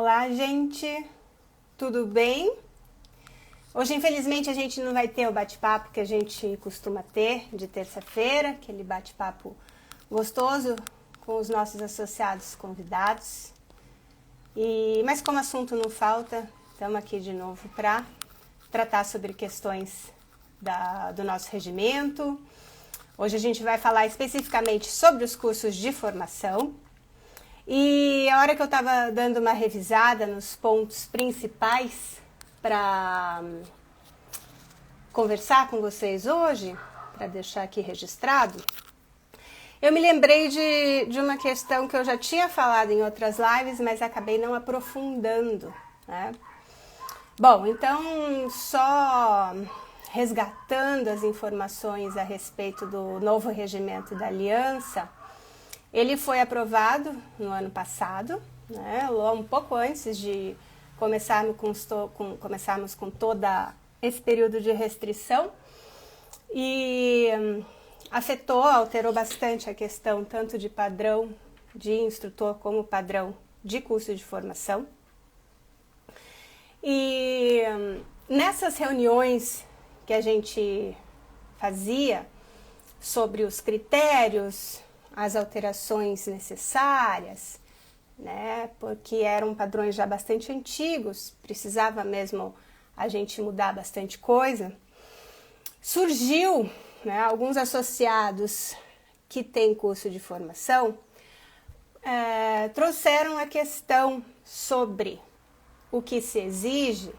Olá, gente, tudo bem? Hoje, infelizmente, a gente não vai ter o bate-papo que a gente costuma ter de terça-feira, aquele bate-papo gostoso com os nossos associados convidados. Mas como assunto não falta, estamos aqui de novo para tratar sobre questões do nosso regimento. Hoje a gente vai falar especificamente sobre os cursos de formação. E a hora que eu estava dando uma revisada nos pontos principais para conversar com vocês hoje, para deixar aqui registrado, eu me lembrei de uma questão que eu já tinha falado em outras lives, mas acabei não aprofundando, né? Bom, então só resgatando as informações a respeito do novo regimento da Aliança. Ele foi aprovado no ano passado, né, um pouco antes de começarmos com todo esse período de restrição, e alterou bastante a questão tanto de padrão de instrutor como padrão de curso de formação. E nessas reuniões que a gente fazia sobre os critérios, as alterações necessárias, né, porque eram padrões já bastante antigos, precisava mesmo a gente mudar bastante coisa. Surgiu, né, alguns associados que têm curso de formação, trouxeram a questão sobre o que se exige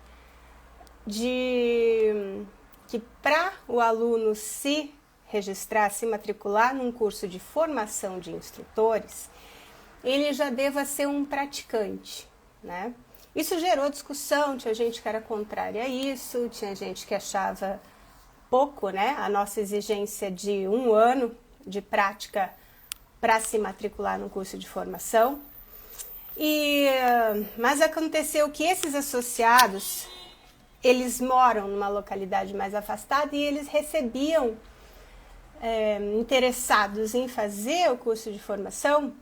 de que para o aluno se registrar, se matricular num curso de formação de instrutores, ele já deva ser um praticante, né? Isso gerou discussão, tinha gente que era contrária a isso, tinha gente que achava pouco, né? A nossa exigência de 1 ano de prática para se matricular num curso de formação. Mas aconteceu que esses associados, eles moram numa localidade mais afastada e eles recebiam interessados em fazer o curso de formação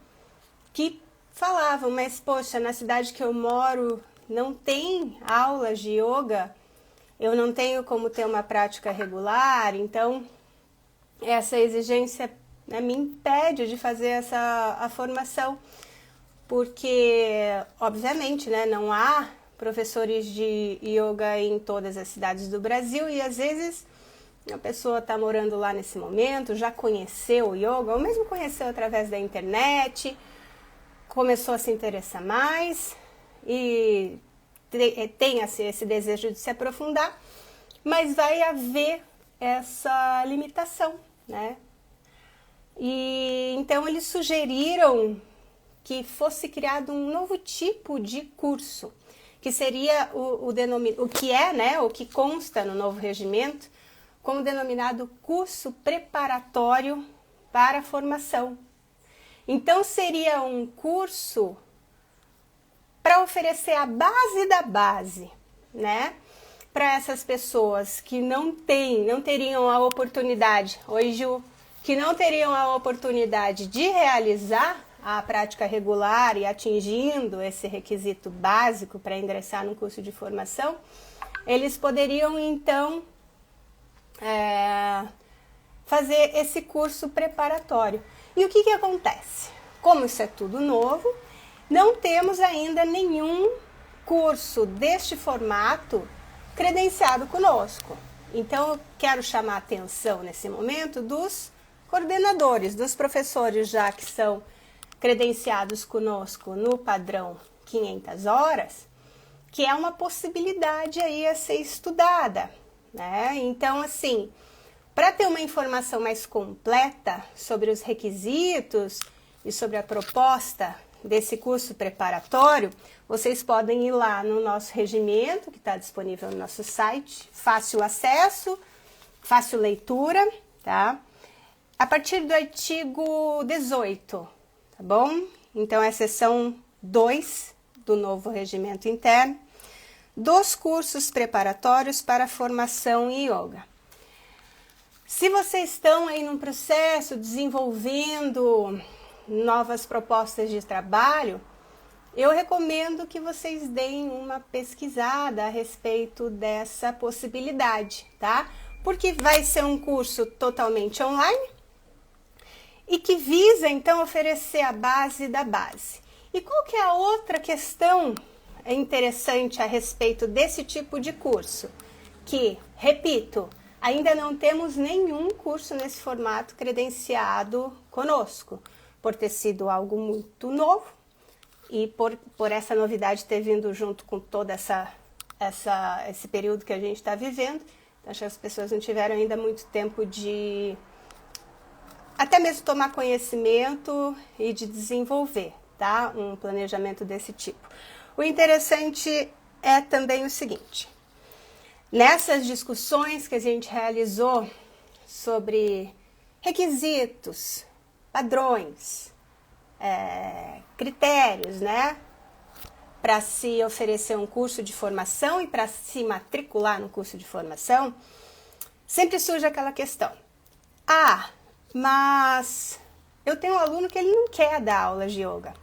que falavam, mas poxa, na cidade que eu moro não tem aulas de yoga, eu não tenho como ter uma prática regular, então essa exigência, né, me impede de fazer a formação, porque obviamente, né, não há professores de yoga em todas as cidades do Brasil e às vezes a pessoa está morando lá nesse momento, já conheceu o yoga, ou mesmo conheceu através da internet, começou a se interessar mais e tem esse desejo de se aprofundar, mas vai haver essa limitação, né? E então eles sugeriram que fosse criado um novo tipo de curso, que seria o que é, né, o que consta no novo regimento, como denominado curso preparatório para a formação. Então, seria um curso para oferecer a base da base, né? Para essas pessoas que não teriam a oportunidade, que não teriam a oportunidade de realizar a prática regular e atingindo esse requisito básico para ingressar no curso de formação, eles poderiam, então, fazer esse curso preparatório. E o que acontece? Como isso é tudo novo, não temos ainda nenhum curso deste formato credenciado conosco. Então, eu quero chamar a atenção nesse momento dos coordenadores, dos professores já que são credenciados conosco no padrão 500 horas, que é uma possibilidade aí a ser estudada, né? Então, assim, para ter uma informação mais completa sobre os requisitos e sobre a proposta desse curso preparatório, vocês podem ir lá no nosso regimento, que está disponível no nosso site, fácil acesso, fácil leitura, tá? A partir do artigo 18, tá bom? Então, é a seção 2 do novo regimento interno, dos cursos preparatórios para a formação em yoga. Se vocês estão aí num processo desenvolvendo novas propostas de trabalho, eu recomendo que vocês deem uma pesquisada a respeito dessa possibilidade, tá? Porque vai ser um curso totalmente online e que visa, então, oferecer a base da base. E qual que é a outra questão interessante a respeito desse tipo de curso? Que, repito, ainda não temos nenhum curso nesse formato credenciado conosco, por ter sido algo muito novo e por essa novidade ter vindo junto com todo esse período que a gente está vivendo. Acho que as pessoas não tiveram ainda muito tempo de até mesmo tomar conhecimento e de desenvolver, tá? Um planejamento desse tipo. O interessante é também o seguinte: nessas discussões que a gente realizou sobre requisitos, padrões, critérios, né, para se oferecer um curso de formação e para se matricular no curso de formação, sempre surge aquela questão: mas eu tenho um aluno que ele não quer dar aula de yoga.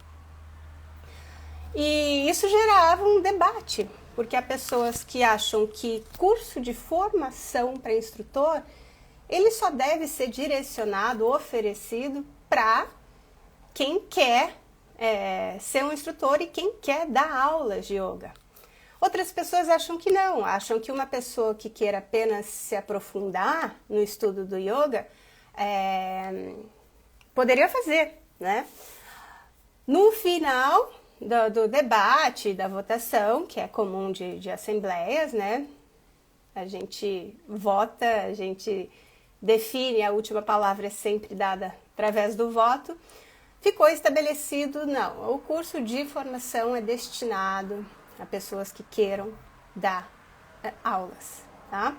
E isso gerava um debate, porque há pessoas que acham que curso de formação para instrutor, ele só deve ser direcionado, oferecido para quem quer ser um instrutor e quem quer dar aulas de yoga. Outras pessoas acham que não, acham que uma pessoa que queira apenas se aprofundar no estudo do yoga poderia fazer, né? No final do debate, da votação, que é comum de assembleias, né? A gente vota, a gente define, a última palavra é sempre dada através do voto. Ficou estabelecido, não, o curso de formação é destinado a pessoas que queiram dar aulas, tá?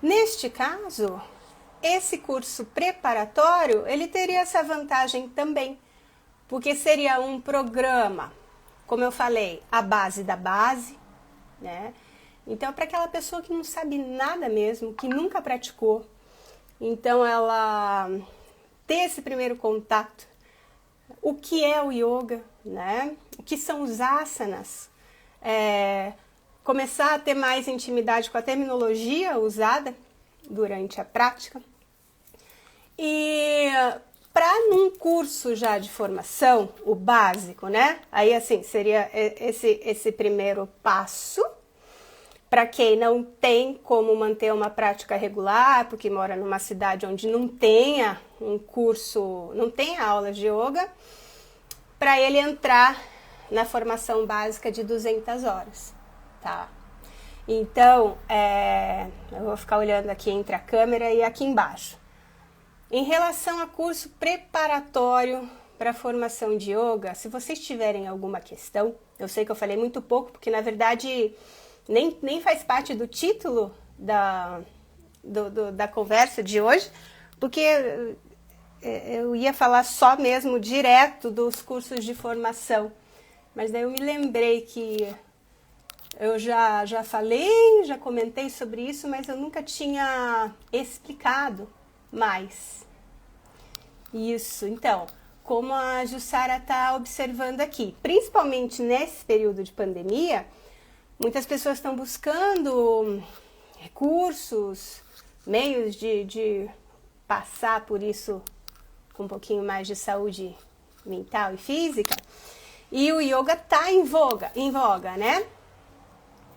Neste caso, esse curso preparatório, ele teria essa vantagem também, porque seria um programa, como eu falei, a base da base, né? Então, para aquela pessoa que não sabe nada mesmo, que nunca praticou, então ela ter esse primeiro contato, o que é o yoga, né? O que são os asanas, começar a ter mais intimidade com a terminologia usada durante a prática. E para num curso já de formação, o básico, né? Aí assim, seria esse primeiro passo para quem não tem como manter uma prática regular, porque mora numa cidade onde não tenha um curso, não tenha aulas de yoga, para ele entrar na formação básica de 200 horas, tá? Então, eu vou ficar olhando aqui entre a câmera e aqui embaixo. Em relação a curso preparatório para formação de yoga, se vocês tiverem alguma questão, eu sei que eu falei muito pouco, porque na verdade nem faz parte do título da conversa de hoje, porque eu ia falar só mesmo direto dos cursos de formação, mas daí eu me lembrei que eu já falei, já comentei sobre isso, mas eu nunca tinha explicado mais isso. Então, como a Jussara está observando aqui, principalmente nesse período de pandemia, muitas pessoas estão buscando recursos, meios de passar por isso com um pouquinho mais de saúde mental e física, e o yoga está em voga, né?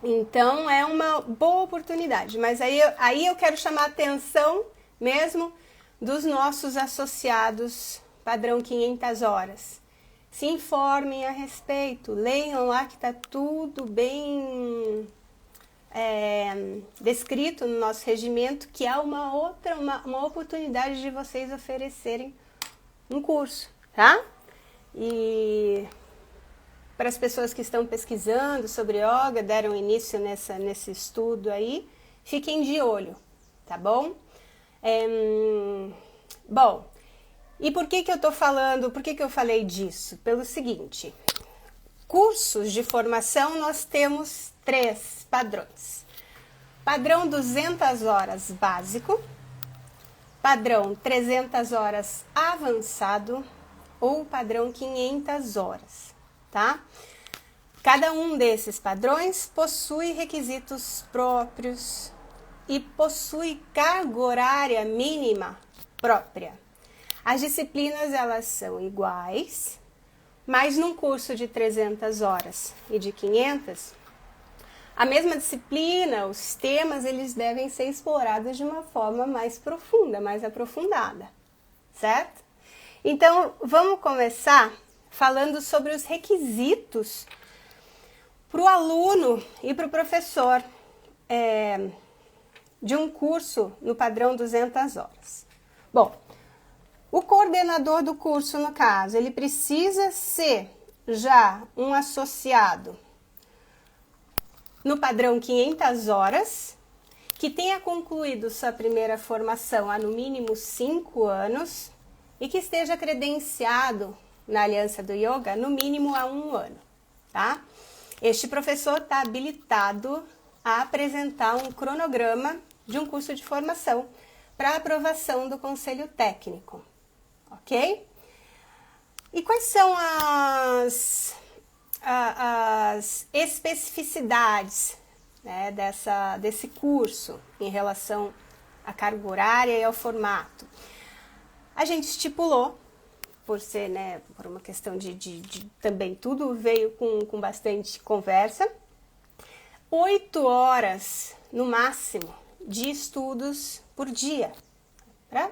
Então é uma boa oportunidade, mas aí eu quero chamar a atenção mesmo dos nossos associados padrão 500 horas. Se informem a respeito, leiam lá que está tudo bem descrito no nosso regimento, que há uma oportunidade de vocês oferecerem um curso, tá? E para as pessoas que estão pesquisando sobre yoga, deram início nesse estudo aí, fiquem de olho, tá bom? Bom, e por que eu tô falando, por que eu falei disso? Pelo seguinte, cursos de formação nós temos 3 padrões. Padrão 200 horas básico, padrão 300 horas avançado ou padrão 500 horas, tá? Cada um desses padrões possui requisitos próprios e possui carga horária mínima própria. As disciplinas, elas são iguais, mas num curso de 300 horas e de 500, a mesma disciplina, os temas, eles devem ser explorados de uma forma mais profunda, mais aprofundada, certo? Então, vamos começar falando sobre os requisitos para o aluno e para o professor de um curso no padrão 200 horas. Bom, o coordenador do curso, no caso, ele precisa ser já um associado no padrão 500 horas, que tenha concluído sua primeira formação há no mínimo 5 anos e que esteja credenciado na Aliança do Yoga no mínimo há 1 ano, tá? Este professor está habilitado a apresentar um cronograma de um curso de formação para aprovação do Conselho Técnico, ok? E quais são as especificidades, né, desse curso em relação à carga horária e ao formato? A gente estipulou, por ser, né, por uma questão de também tudo veio com bastante conversa, 8 horas no máximo de estudos por dia, para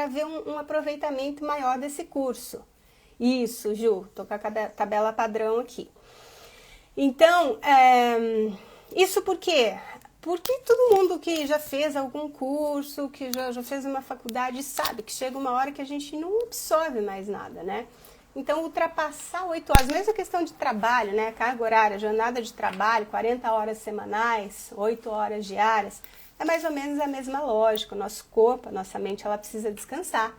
ver um aproveitamento maior desse curso. Isso, Ju, tô com a tabela padrão aqui. Então, isso por quê? Porque todo mundo que já fez algum curso, que já fez uma faculdade, sabe que chega uma hora que a gente não absorve mais nada, né? Então, ultrapassar 8 horas, mesmo a questão de trabalho, né? Carga horária, jornada de trabalho, 40 horas semanais, 8 horas diárias, é mais ou menos a mesma lógica. O nosso corpo, a nossa mente, ela precisa descansar.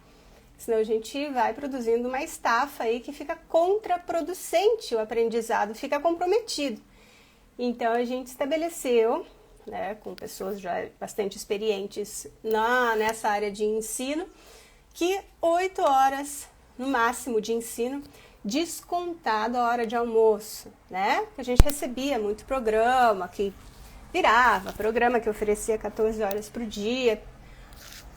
Senão a gente vai produzindo uma estafa aí que fica contraproducente, o aprendizado fica comprometido. Então, a gente estabeleceu, né, com pessoas já bastante experientes nessa área de ensino, que 8 horas no máximo de ensino, descontado a hora de almoço, né? A gente recebia muito programa que virava, programa que oferecia 14 horas por dia,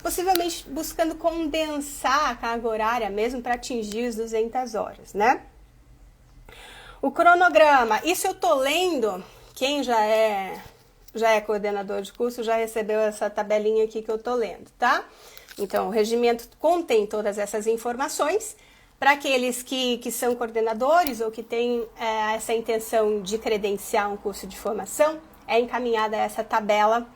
possivelmente buscando condensar a carga horária mesmo para atingir as 200 horas, né? O cronograma, isso eu tô lendo, quem já é coordenador de curso já recebeu essa tabelinha aqui que eu tô lendo, tá? Então, o regimento contém todas essas informações. Para aqueles que são coordenadores ou que têm essa intenção de credenciar um curso de formação, é encaminhada essa tabela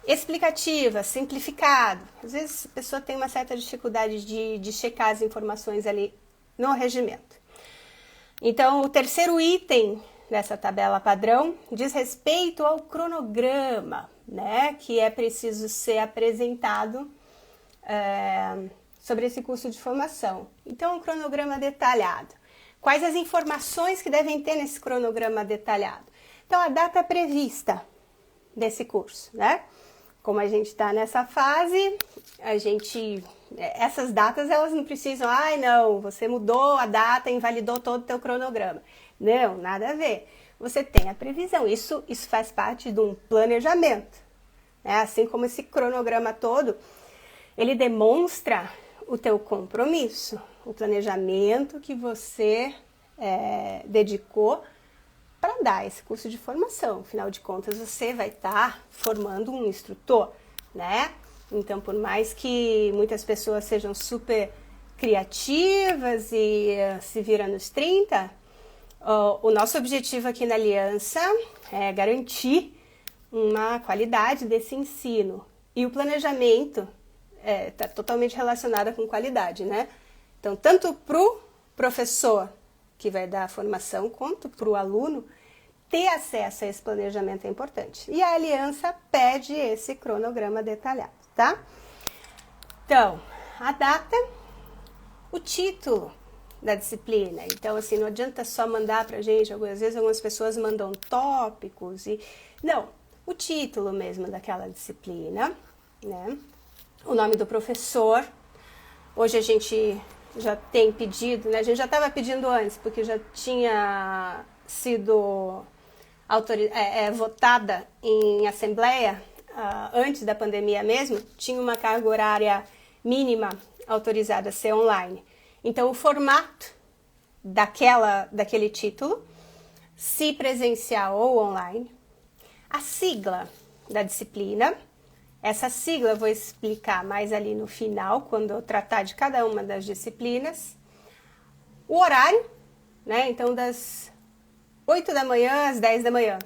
explicativa, simplificado. Às vezes a pessoa tem uma certa dificuldade de checar as informações ali no regimento. Então, o terceiro item dessa tabela padrão diz respeito ao cronograma, né, que é preciso ser apresentado sobre esse curso de formação. Então, um cronograma detalhado. Quais as informações que devem ter nesse cronograma detalhado? Então, a data prevista desse curso, né? Como a gente está nessa fase, essas datas, elas não precisam, não, você mudou a data, invalidou todo o teu cronograma. Não, nada a ver. Você tem a previsão, isso faz parte de um planejamento, né? Assim como esse cronograma todo, ele demonstra o teu compromisso, o planejamento que você dedicou para dar esse curso de formação. Afinal de contas, você vai estar formando um instrutor, né? Então, por mais que muitas pessoas sejam super criativas e se viram nos 30, o nosso objetivo aqui na Aliança é garantir uma qualidade desse ensino. E o planejamento está totalmente relacionado com qualidade, né? Então, tanto para o professor que vai dar a formação, quanto para o aluno, ter acesso a esse planejamento é importante. E a Aliança pede esse cronograma detalhado, tá? Então, a data, o título da disciplina. Então, assim, não adianta só mandar pra gente, às vezes algumas pessoas mandam tópicos e... Não, o título mesmo daquela disciplina, né? O nome do professor. Hoje a gente já tem pedido, né? A gente já estava pedindo antes, porque já tinha sido votada em assembleia, antes da pandemia mesmo, tinha uma carga horária mínima autorizada a ser online. Então, o formato daquele título, se presencial ou online, a sigla da disciplina, essa sigla eu vou explicar mais ali no final, quando eu tratar de cada uma das disciplinas, o horário, né? Então, das 8 da manhã às 10 da manhã.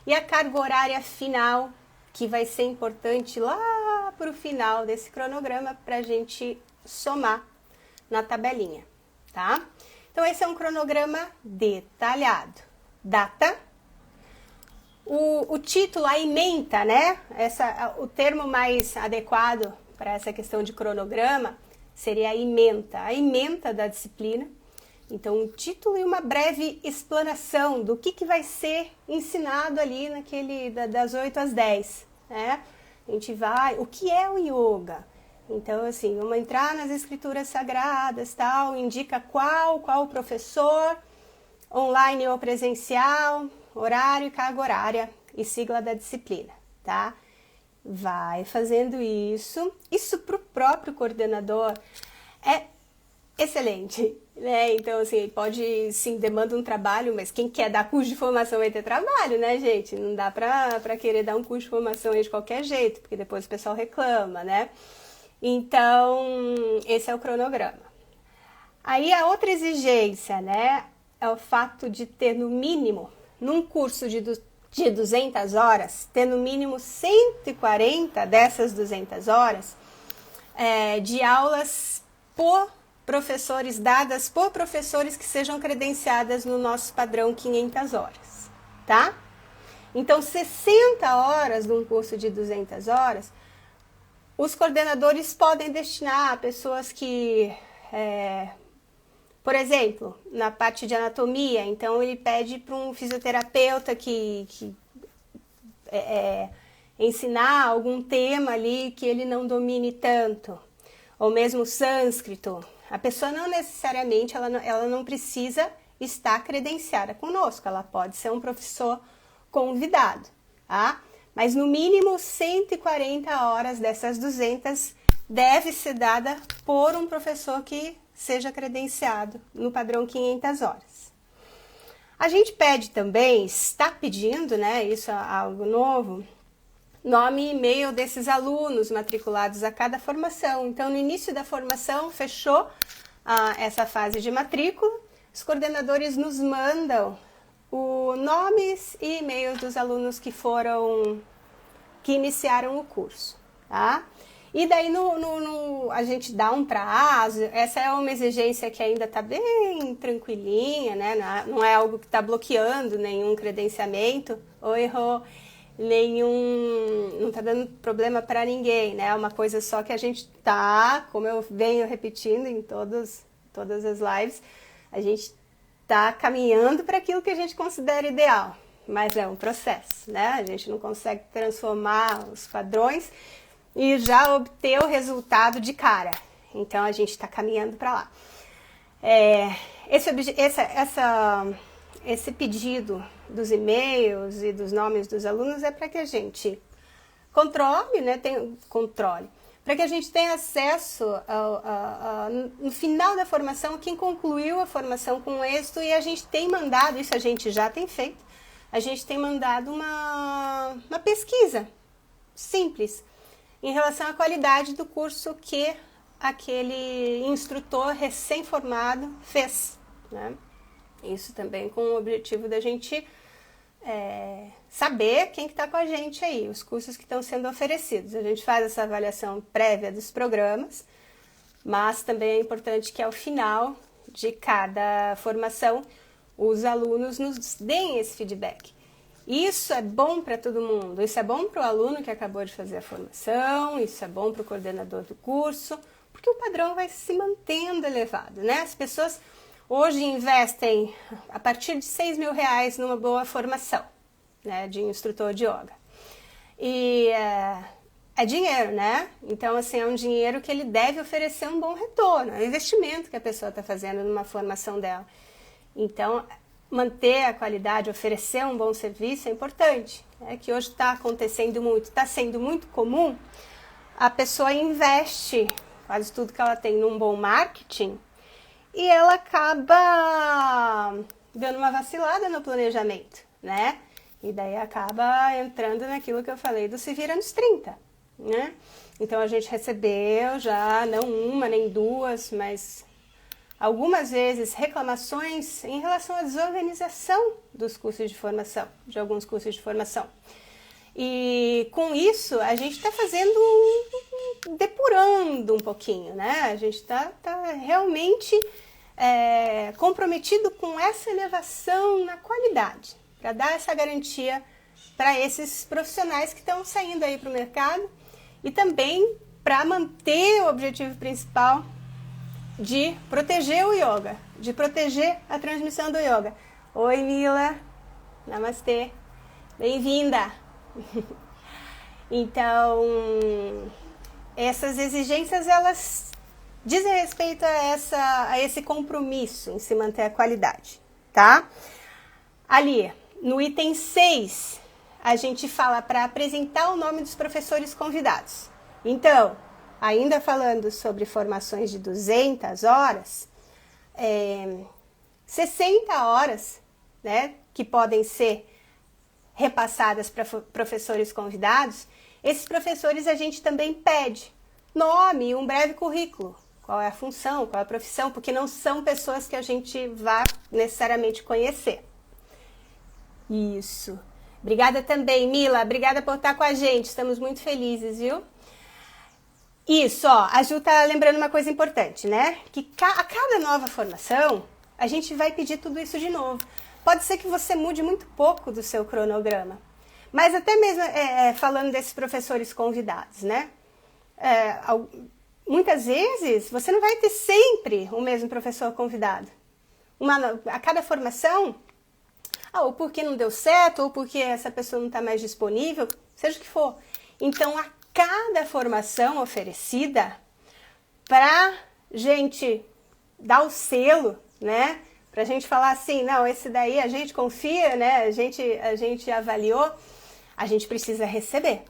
E a carga horária final, que vai ser importante lá para o final desse cronograma para a gente somar na tabelinha, tá? Então, esse é um cronograma detalhado. Data. O título, a ementa, né? O termo mais adequado para essa questão de cronograma seria a ementa da disciplina. Então, um título e uma breve explanação do que vai ser ensinado ali das 8 às 10, né? A gente vai, o que é o yoga? Então, assim, vamos entrar nas escrituras sagradas, tal, indica qual o professor, online ou presencial, horário e carga horária e sigla da disciplina, tá? Vai fazendo isso. Isso para o próprio coordenador é excelente, né? Então, assim, pode, sim, demanda um trabalho, mas quem quer dar curso de formação vai ter trabalho, né, gente? Não dá pra querer dar um curso de formação aí de qualquer jeito, porque depois o pessoal reclama, né? Então, esse é o cronograma. Aí, a outra exigência, né, é o fato de ter, no mínimo, num curso de 200 horas, ter no mínimo 140 dessas 200 horas de aulas por professores, dadas por professores que sejam credenciadas no nosso padrão 500 horas, tá? Então, 60 horas de um curso de 200 horas, os coordenadores podem destinar a pessoas que, por exemplo, na parte de anatomia, então ele pede para um fisioterapeuta que ensinar algum tema ali que ele não domine tanto, ou mesmo sânscrito. A pessoa não necessariamente, ela não precisa estar credenciada conosco, ela pode ser um professor convidado, tá? Mas no mínimo 140 horas dessas 200 deve ser dada por um professor que seja credenciado no padrão 500 horas. A gente pede também, está pedindo, né, isso é algo novo, nome e e-mail desses alunos matriculados a cada formação. Então, no início da formação, fechou essa fase de matrícula, os coordenadores nos mandam os nomes e e-mails dos alunos que iniciaram o curso, tá? E daí a gente dá um prazo, essa é uma exigência que ainda está bem tranquilinha, né? Não é algo que está bloqueando nenhum credenciamento, não está dando problema para ninguém, né? É uma coisa só que a gente tá, como eu venho repetindo em todas as lives, a gente tá caminhando para aquilo que a gente considera ideal, mas é um processo, né? A gente não consegue transformar os padrões e já obter o resultado de cara. Então, a gente está caminhando para lá. Esse pedido dos e-mails e dos nomes dos alunos é para que a gente controle, né? Para que a gente tenha acesso no final da formação, quem concluiu a formação com êxito, e a gente tem mandado, isso a gente já tem feito, a gente tem mandado uma pesquisa simples em relação à qualidade do curso que aquele instrutor recém-formado fez, né? Isso também com o objetivo da gente saber quem que está com a gente aí, os cursos que estão sendo oferecidos. A gente faz essa avaliação prévia dos programas, mas também é importante que ao final de cada formação os alunos nos deem esse feedback. Isso é bom para todo mundo, isso é bom para o aluno que acabou de fazer a formação, isso é bom para o coordenador do curso, porque o padrão vai se mantendo elevado, né? As pessoas hoje investem a partir de R$6.000 numa boa formação, né, de instrutor de yoga. E é dinheiro, né? Então, assim, é um dinheiro que ele deve oferecer um bom retorno, é um investimento que a pessoa está fazendo numa formação dela. Então, manter a qualidade, oferecer um bom serviço é importante, né? Que hoje está acontecendo muito, está sendo muito comum, a pessoa investe quase tudo que ela tem num bom marketing e ela acaba dando uma vacilada no planejamento, né? E daí acaba entrando naquilo que eu falei do se vira nos 30, né? Então a gente recebeu já não uma nem duas, mas algumas vezes reclamações em relação à desorganização dos cursos de formação, de alguns cursos de formação. E com isso a gente está fazendo, depurando um pouquinho, né? A gente está realmente comprometido com essa elevação na qualidade, para dar essa garantia para esses profissionais que estão saindo aí para o mercado e também para manter o objetivo principal de proteger o yoga, de proteger a transmissão do yoga. Oi, Mila, namastê, bem-vinda! Então, essas exigências, elas dizem respeito a esse compromisso em se manter a qualidade, tá? Ali, no item 6, a gente fala para apresentar o nome dos professores convidados. Então, ainda falando sobre formações de 200 horas, 60 horas, né, que podem ser repassadas para professores convidados, esses professores a gente também pede nome e um breve currículo. Qual é a função, qual é a profissão, porque não são pessoas que a gente vá necessariamente conhecer. Isso. Obrigada também, Mila. Obrigada por estar com a gente. Estamos muito felizes, viu? Isso, ó. A Ju tá lembrando uma coisa importante, né? Que a cada nova formação, a gente vai pedir tudo isso de novo. Pode ser que você mude muito pouco do seu cronograma. Mas até mesmo falando desses professores convidados, né? Muitas vezes você não vai ter sempre o mesmo professor convidado. A cada formação, ou porque não deu certo, ou porque essa pessoa não está mais disponível, seja o que for. Então, a cada formação oferecida, para gente dar o selo, né? Para a gente falar assim, não, esse daí a gente confia, né? A gente avaliou, a gente precisa receber,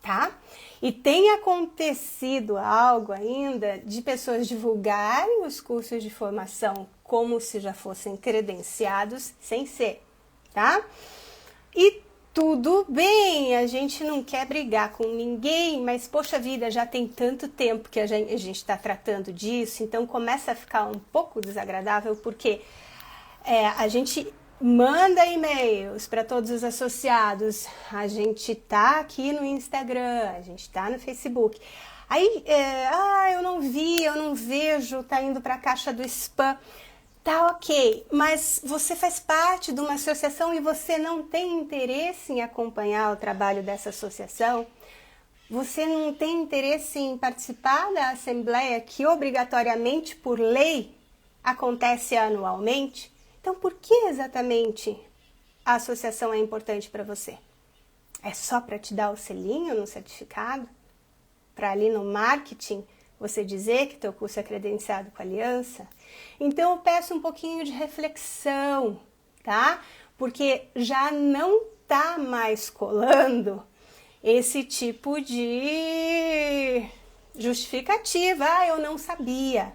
tá? E tem acontecido algo ainda de pessoas divulgarem os cursos de formação como se já fossem credenciados, sem ser, tá? E tudo bem, a gente não quer brigar com ninguém, mas poxa vida, já tem tanto tempo que a gente está tratando disso, então começa a ficar um pouco desagradável, porque a gente manda e-mails para todos os associados, a gente tá aqui no Instagram, a gente tá no Facebook. Aí, eu não vi, eu não vejo, tá indo para a caixa do spam. Tá ok, mas você faz parte de uma associação e você não tem interesse em acompanhar o trabalho dessa associação? Você não tem interesse em participar da assembleia que obrigatoriamente, por lei, acontece anualmente? Então, por que exatamente a associação é importante para você? É só para te dar o selinho no certificado? Para ali no marketing você dizer que teu curso é credenciado com a aliança? Então eu peço um pouquinho de reflexão, tá? Porque já não tá mais colando esse tipo de justificativa. Eu não sabia.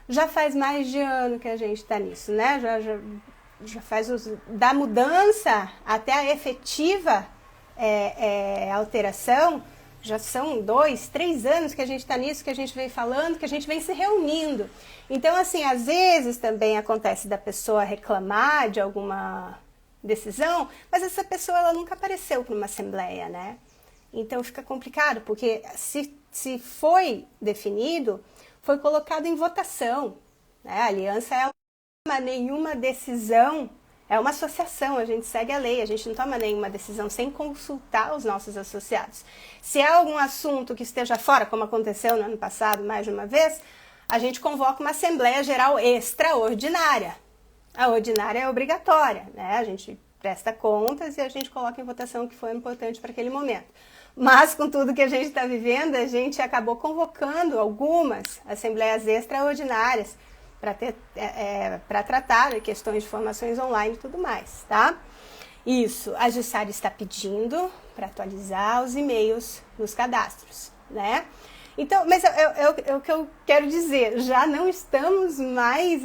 Já faz mais de ano que a gente tá nisso, né? Já faz da mudança até a efetiva alteração. Já são 2, 3 anos que a gente está nisso, que a gente vem falando, que a gente vem se reunindo. Então, assim, às vezes também acontece da pessoa reclamar de alguma decisão, mas essa pessoa ela nunca apareceu para uma assembleia, né? Então fica complicado, porque se foi definido, foi colocado em votação, né? A aliança é nenhuma decisão. É uma associação, a gente segue a lei, a gente não toma nenhuma decisão sem consultar os nossos associados. Se há algum assunto que esteja fora, como aconteceu no ano passado mais de uma vez, a gente convoca uma Assembleia Geral Extraordinária. A ordinária é obrigatória, né? A gente presta contas e a gente coloca em votação o que foi importante para aquele momento. Mas com tudo que a gente está vivendo, a gente acabou convocando algumas assembleias extraordinárias para tratar de questões de formações online e tudo mais, tá? Isso, a Jussara está pedindo para atualizar os e-mails nos cadastros, né? Então, mas é o que eu quero dizer, já não estamos mais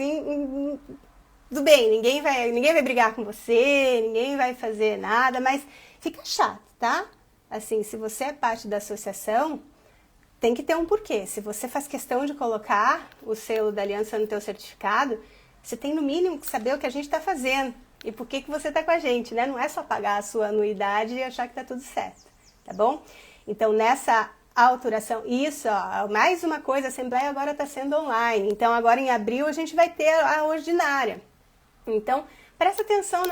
tudo bem, ninguém vai brigar com você, ninguém vai fazer nada, mas fica chato, tá? Assim, se você é parte da associação, tem que ter um porquê. Se você faz questão de colocar o selo da aliança no teu certificado, você tem no mínimo que saber o que a gente está fazendo e por que você está com a gente, né? Não é só pagar a sua anuidade e achar que tá tudo certo, tá bom? Então, nessa autoração, isso, ó, mais uma coisa, a Assembleia agora está sendo online, então agora em abril a gente vai ter a ordinária. Então, presta atenção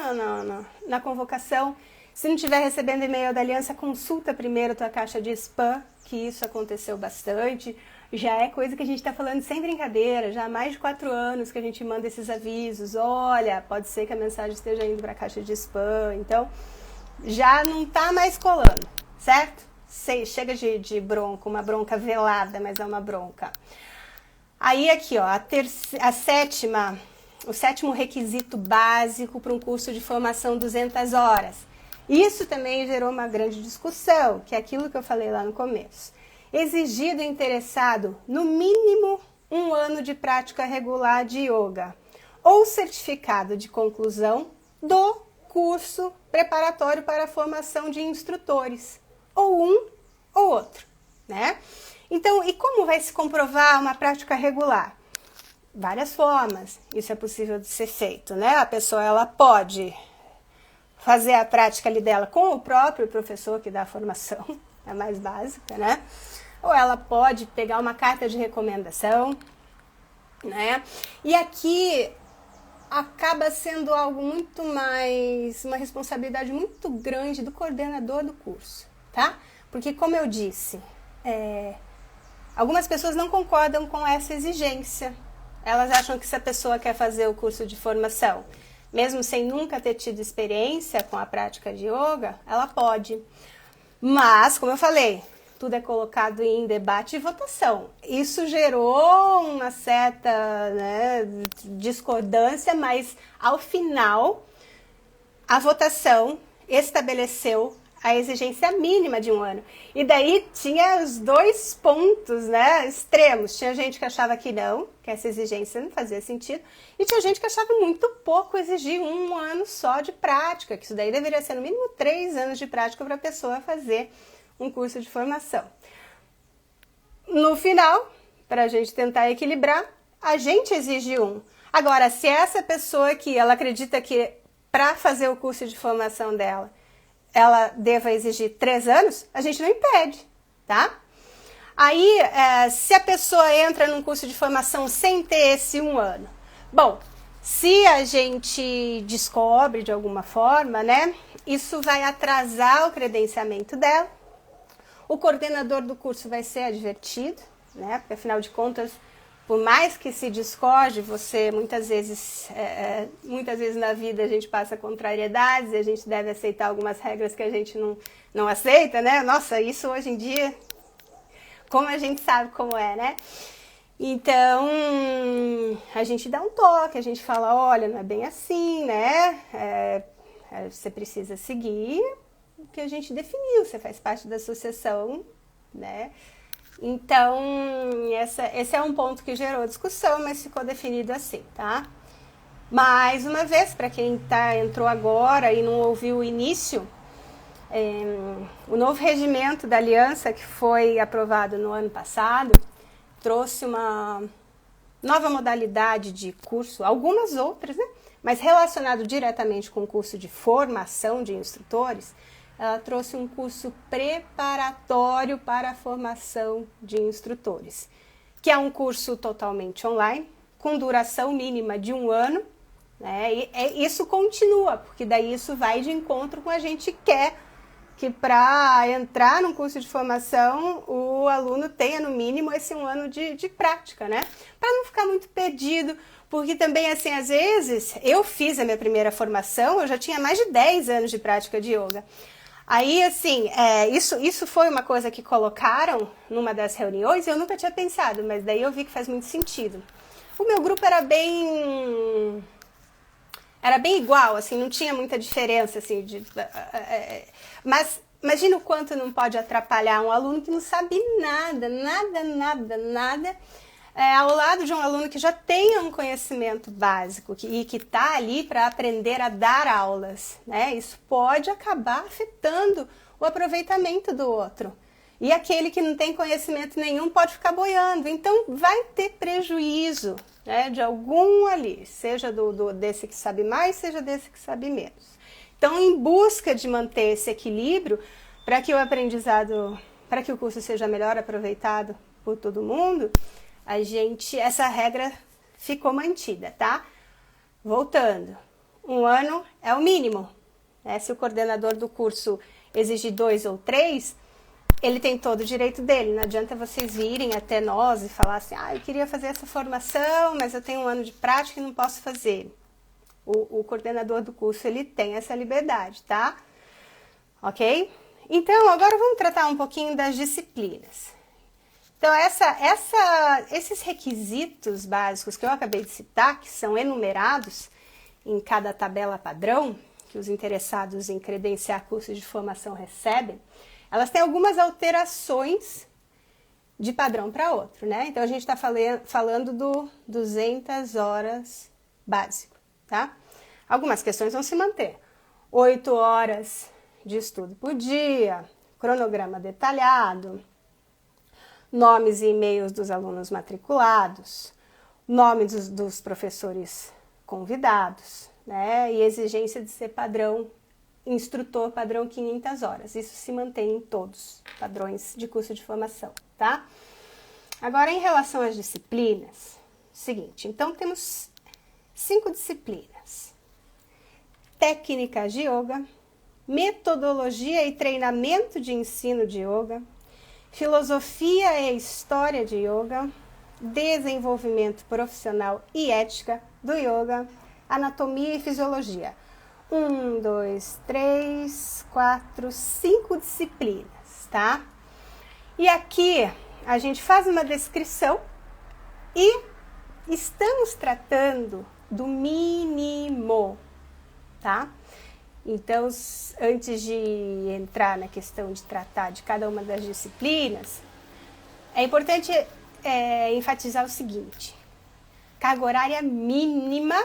na convocação. Se não estiver recebendo e-mail da aliança, consulta primeiro a tua caixa de spam, que isso aconteceu bastante. Já é coisa que a gente está falando sem brincadeira, já há mais de 4 anos que a gente manda esses avisos. Olha, pode ser que a mensagem esteja indo para a caixa de spam. Então, já não está mais colando, certo? Chega de bronca, uma bronca velada, mas é uma bronca. Aí aqui, ó, o sétimo requisito básico para um curso de formação 200 horas. Isso também gerou uma grande discussão, que é aquilo que eu falei lá no começo. Exigir do interessado, no mínimo, 1 ano de prática regular de yoga, ou certificado de conclusão do curso preparatório para a formação de instrutores, ou um ou outro, né? Então, e como vai se comprovar uma prática regular? Várias formas, isso é possível de ser feito, né? A pessoa, ela pode fazer a prática ali dela com o próprio professor que dá a formação, é a mais básica, né? Ou ela pode pegar uma carta de recomendação, né? E aqui acaba sendo algo muito mais, uma responsabilidade muito grande do coordenador do curso, tá? Porque, como eu disse, algumas pessoas não concordam com essa exigência. Elas acham que se a pessoa quer fazer o curso de formação, mesmo sem nunca ter tido experiência com a prática de yoga, ela pode. Mas, como eu falei, tudo é colocado em debate e votação. Isso gerou uma certa, né, discordância, mas ao final a votação estabeleceu a exigência mínima de 1 ano. E daí tinha os 2 pontos, né, extremos. Tinha gente que achava que não, que essa exigência não fazia sentido, e tinha gente que achava muito pouco exigir 1 ano só de prática, que isso daí deveria ser no mínimo 3 anos de prática para a pessoa fazer um curso de formação. No final, para a gente tentar equilibrar, a gente exige 1. Agora, se essa pessoa aqui, ela acredita que para fazer o curso de formação dela, ela deva exigir 3 anos, a gente não impede, tá? Aí, se a pessoa entra num curso de formação sem ter esse 1 ano, bom, se a gente descobre de alguma forma, né, isso vai atrasar o credenciamento dela, o coordenador do curso vai ser advertido, né, porque afinal de contas, por mais que se discorde, você muitas vezes na vida a gente passa contrariedades, e a gente deve aceitar algumas regras que a gente não aceita, né? Nossa, isso hoje em dia, como a gente sabe como é, né? Então, a gente dá um toque, a gente fala, olha, não é bem assim, né? Você precisa seguir o que a gente definiu, você faz parte da associação, né? Então, esse é um ponto que gerou discussão, mas ficou definido assim, tá? Mais uma vez, para quem entrou agora e não ouviu o início, o novo regimento da aliança, que foi aprovado no ano passado, trouxe uma nova modalidade de curso, algumas outras, né? Mas relacionado diretamente com o curso de formação de instrutores, ela trouxe um curso preparatório para a formação de instrutores, que é um curso totalmente online, com duração mínima de 1 ano, né? E isso continua, porque daí isso vai de encontro com a gente quer que para entrar num curso de formação o aluno tenha no mínimo esse 1 ano de prática, né? Para não ficar muito perdido, porque também, assim, às vezes, eu fiz a minha primeira formação, eu já tinha mais de 10 anos de prática de yoga. Aí, assim, isso foi uma coisa que colocaram numa das reuniões e eu nunca tinha pensado, mas daí eu vi que faz muito sentido. O meu grupo era bem igual, assim, não tinha muita diferença, assim, mas imagina o quanto não pode atrapalhar um aluno que não sabe nada, ao lado de um aluno que já tenha um conhecimento básico e que está ali para aprender a dar aulas, né? Isso pode acabar afetando o aproveitamento do outro. E aquele que não tem conhecimento nenhum pode ficar boiando. Então, vai ter prejuízo, né, de algum ali, seja desse que sabe mais, seja desse que sabe menos. Então, em busca de manter esse equilíbrio, para que o aprendizado, para que o curso seja melhor aproveitado por todo mundo, essa regra ficou mantida, tá? Voltando, 1 ano é o mínimo, né? Se o coordenador do curso exigir 2 ou 3, ele tem todo o direito dele. Não adianta vocês virem até nós e falar assim, eu queria fazer essa formação, mas eu tenho 1 ano de prática e não posso fazer. O coordenador do curso, ele tem essa liberdade, tá? Ok? Então, agora vamos tratar um pouquinho das disciplinas. Então, esses requisitos básicos que eu acabei de citar, que são enumerados em cada tabela padrão, que os interessados em credenciar cursos de formação recebem, elas têm algumas alterações de padrão para outro, né? Então, a gente está falando do 200 horas básico, tá? Algumas questões vão se manter. 8 horas de estudo por dia, cronograma detalhado, nomes e e-mails dos alunos matriculados, nomes dos professores convidados, né? E exigência de ser padrão, instrutor padrão 500 horas. Isso se mantém em todos os padrões de curso de formação, tá? Agora, em relação às disciplinas, seguinte, então temos 5 disciplinas. Técnicas de yoga, metodologia e treinamento de ensino de yoga, filosofia e história de yoga, desenvolvimento profissional e ética do yoga, anatomia e fisiologia. 1, 2, 3, 4, 5 disciplinas, tá? E aqui a gente faz uma descrição e estamos tratando do mínimo, tá? Então, antes de entrar na questão de tratar de cada uma das disciplinas, é importante enfatizar o seguinte: carga horária mínima,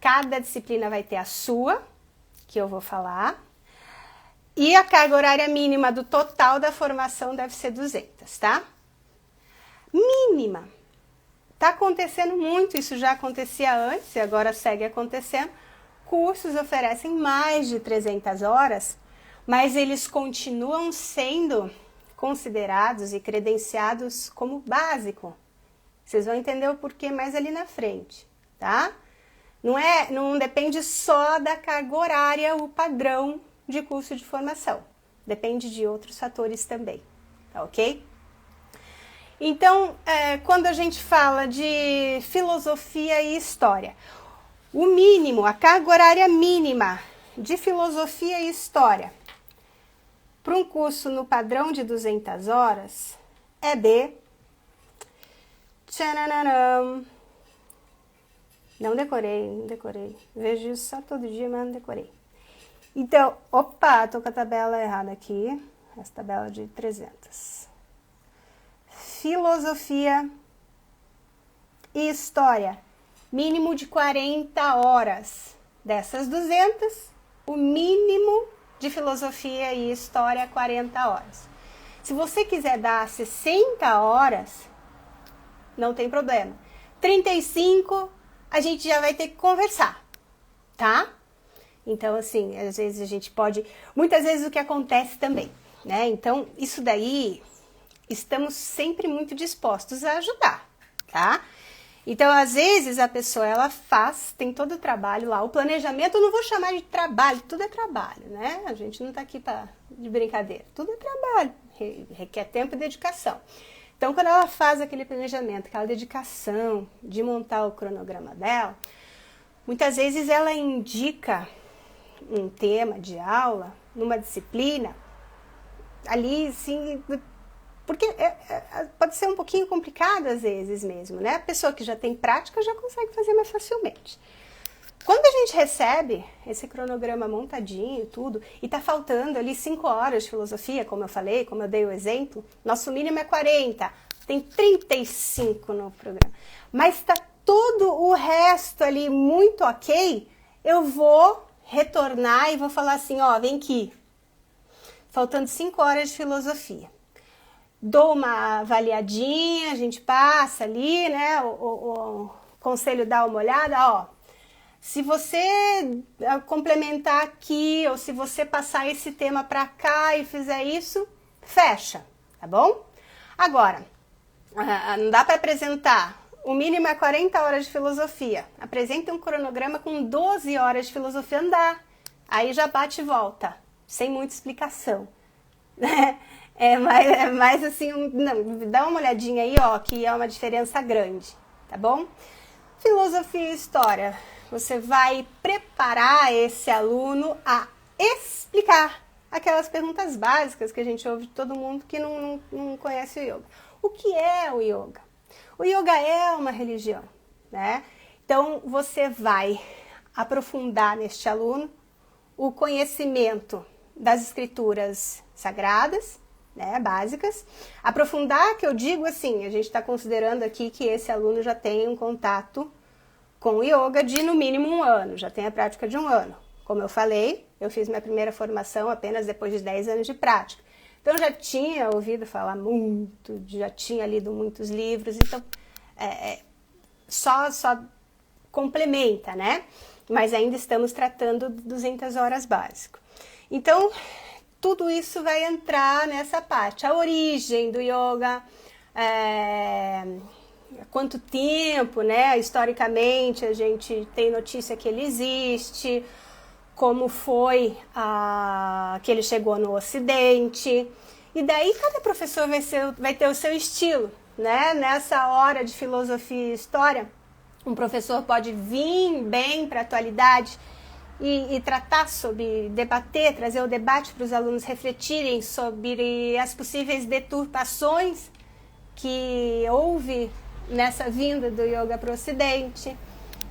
cada disciplina vai ter a sua, que eu vou falar, e a carga horária mínima do total da formação deve ser 200, tá? Mínima. Tá acontecendo muito, isso já acontecia antes e agora segue acontecendo. Cursos oferecem mais de 300 horas, mas eles continuam sendo considerados e credenciados como básico. Vocês vão entender o porquê mais ali na frente, tá? Não depende só da carga horária, o padrão de curso de formação. Depende de outros fatores também, tá ok? Então, quando a gente fala de filosofia e história, o mínimo, a carga horária mínima de filosofia e história para um curso no padrão de 200 horas é de... Tchananam. Não decorei. Vejo isso só todo dia, mas não decorei. Então, tô com a tabela errada aqui. Essa tabela de 300. Filosofia e história. Mínimo de 40 horas. Dessas 200, o mínimo de filosofia e história é 40 horas. Se você quiser dar 60 horas, não tem problema. 35, a gente já vai ter que conversar, tá? Então, assim, às vezes a gente pode... Muitas vezes o que acontece também, né? Então, isso daí, estamos sempre muito dispostos a ajudar, tá? Então, às vezes, a pessoa, ela tem todo o trabalho lá. O planejamento, eu não vou chamar de trabalho, tudo é trabalho, né? A gente não tá aqui de brincadeira. Tudo é trabalho, requer tempo e dedicação. Então, quando ela faz aquele planejamento, aquela dedicação de montar o cronograma dela, muitas vezes ela indica um tema de aula numa disciplina, ali, sim, porque pode ser um pouquinho complicado às vezes mesmo, né? A pessoa que já tem prática já consegue fazer mais facilmente. Quando a gente recebe esse cronograma montadinho e tudo, e tá faltando ali 5 horas de filosofia, como eu falei, como eu dei o exemplo, nosso mínimo é 40, tem 35 no programa, mas tá todo o resto ali muito ok, eu vou retornar e vou falar assim, ó, vem aqui, faltando 5 horas de filosofia. Dou uma avaliadinha, a gente passa ali, né, o conselho dá uma olhada, ó, se você complementar aqui, ou se você passar esse tema para cá e fizer isso, fecha, tá bom? Agora, não dá para apresentar, o mínimo é 40 horas de filosofia, apresenta um cronograma com 12 horas de filosofia, não dá, aí já bate e volta, sem muita explicação, né? É mais assim, não, dá uma olhadinha aí, ó, que é uma diferença grande, tá bom? Filosofia e história. Você vai preparar esse aluno a explicar aquelas perguntas básicas que a gente ouve de todo mundo que não conhece o yoga. O que é o yoga? O yoga é uma religião, né? Então, você vai aprofundar neste aluno o conhecimento das escrituras sagradas, né, básicas. Aprofundar, que eu digo assim, a gente está considerando aqui que esse aluno já tem um contato com o yoga de no mínimo 1 ano, já tem a prática de 1 ano. Como eu falei, eu fiz minha primeira formação apenas depois de 10 anos de prática. Então já tinha ouvido falar muito, já tinha lido muitos livros, então só complementa, né? Mas ainda estamos tratando de 200 horas básico. Então, tudo isso vai entrar nessa parte. A origem do yoga, quanto tempo, né? Historicamente, a gente tem notícia que ele existe, como foi que ele chegou no Ocidente. E daí cada professor vai ter o seu estilo, né? Nessa hora de filosofia e história, um professor pode vir bem para a atualidade e tratar sobre, debater, trazer o debate para os alunos refletirem sobre as possíveis deturpações que houve nessa vinda do yoga para o Ocidente.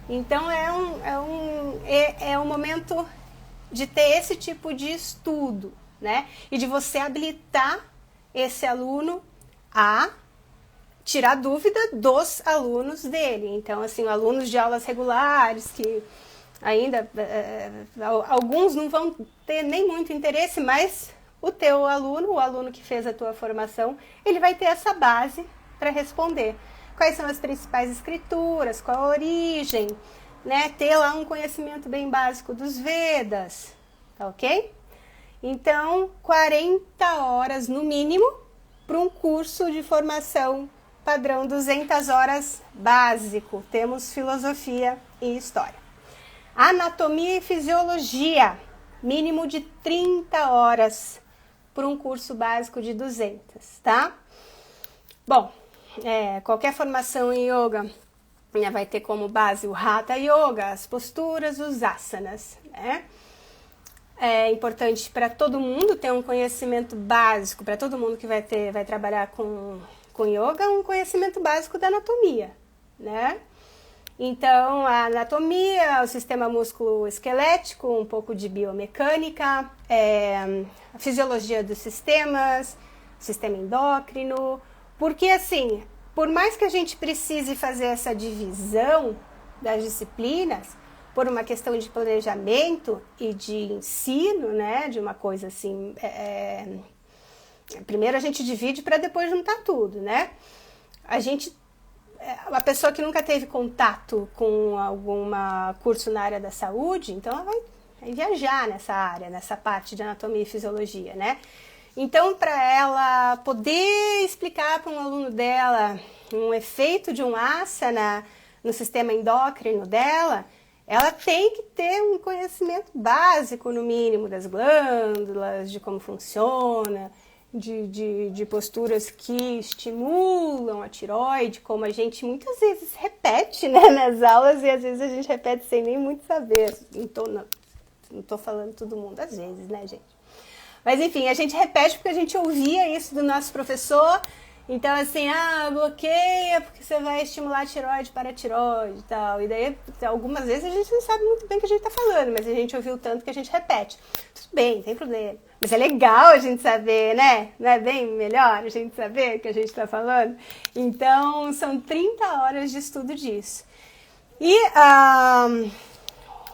Então é um momento de ter esse tipo de estudo, né? E de você habilitar esse aluno a tirar dúvida dos alunos dele. Então, assim, alunos de aulas regulares que ainda alguns não vão ter nem muito interesse, mas o teu aluno, o aluno que fez a tua formação, ele vai ter essa base para responder. Quais são as principais escrituras, qual a origem, né? Ter lá um conhecimento bem básico dos Vedas, tá ok? Então, 40 horas no mínimo para um curso de formação padrão 200 horas básico. Temos filosofia e história. Anatomia e fisiologia, mínimo de 30 horas para um curso básico de 200, tá? Bom, qualquer formação em yoga vai ter como base o Hatha Yoga, as posturas, os asanas, né? É importante para todo mundo ter um conhecimento básico, para todo mundo que vai trabalhar com yoga, um conhecimento básico da anatomia, né? Então, a anatomia, o sistema músculo-esquelético, um pouco de biomecânica, a fisiologia dos sistemas, sistema endócrino, porque assim, por mais que a gente precise fazer essa divisão das disciplinas, por uma questão de planejamento e de ensino, né, de uma coisa assim, primeiro a gente divide para depois juntar tudo, né? A pessoa que nunca teve contato com algum curso na área da saúde, então ela vai viajar nessa área, nessa parte de anatomia e fisiologia, né? Então, para ela poder explicar para um aluno dela um efeito de um asana no sistema endócrino dela, ela tem que ter um conhecimento básico, no mínimo, das glândulas, de como funciona, de posturas que estimulam a tireoide, como a gente muitas vezes repete, né, nas aulas, e às vezes a gente repete sem nem muito saber. Não tô falando todo mundo, às vezes, né, gente? Mas enfim, a gente repete porque a gente ouvia isso do nosso professor. Então assim, bloqueia porque você vai estimular a tireoide para a tireoide e tal. E daí, algumas vezes a gente não sabe muito bem o que a gente tá falando, mas a gente ouviu tanto que a gente repete. Tudo bem, não tem problema. Mas é legal a gente saber, né? Não é bem melhor a gente saber o que a gente tá falando? Então, são 30 horas de estudo disso. E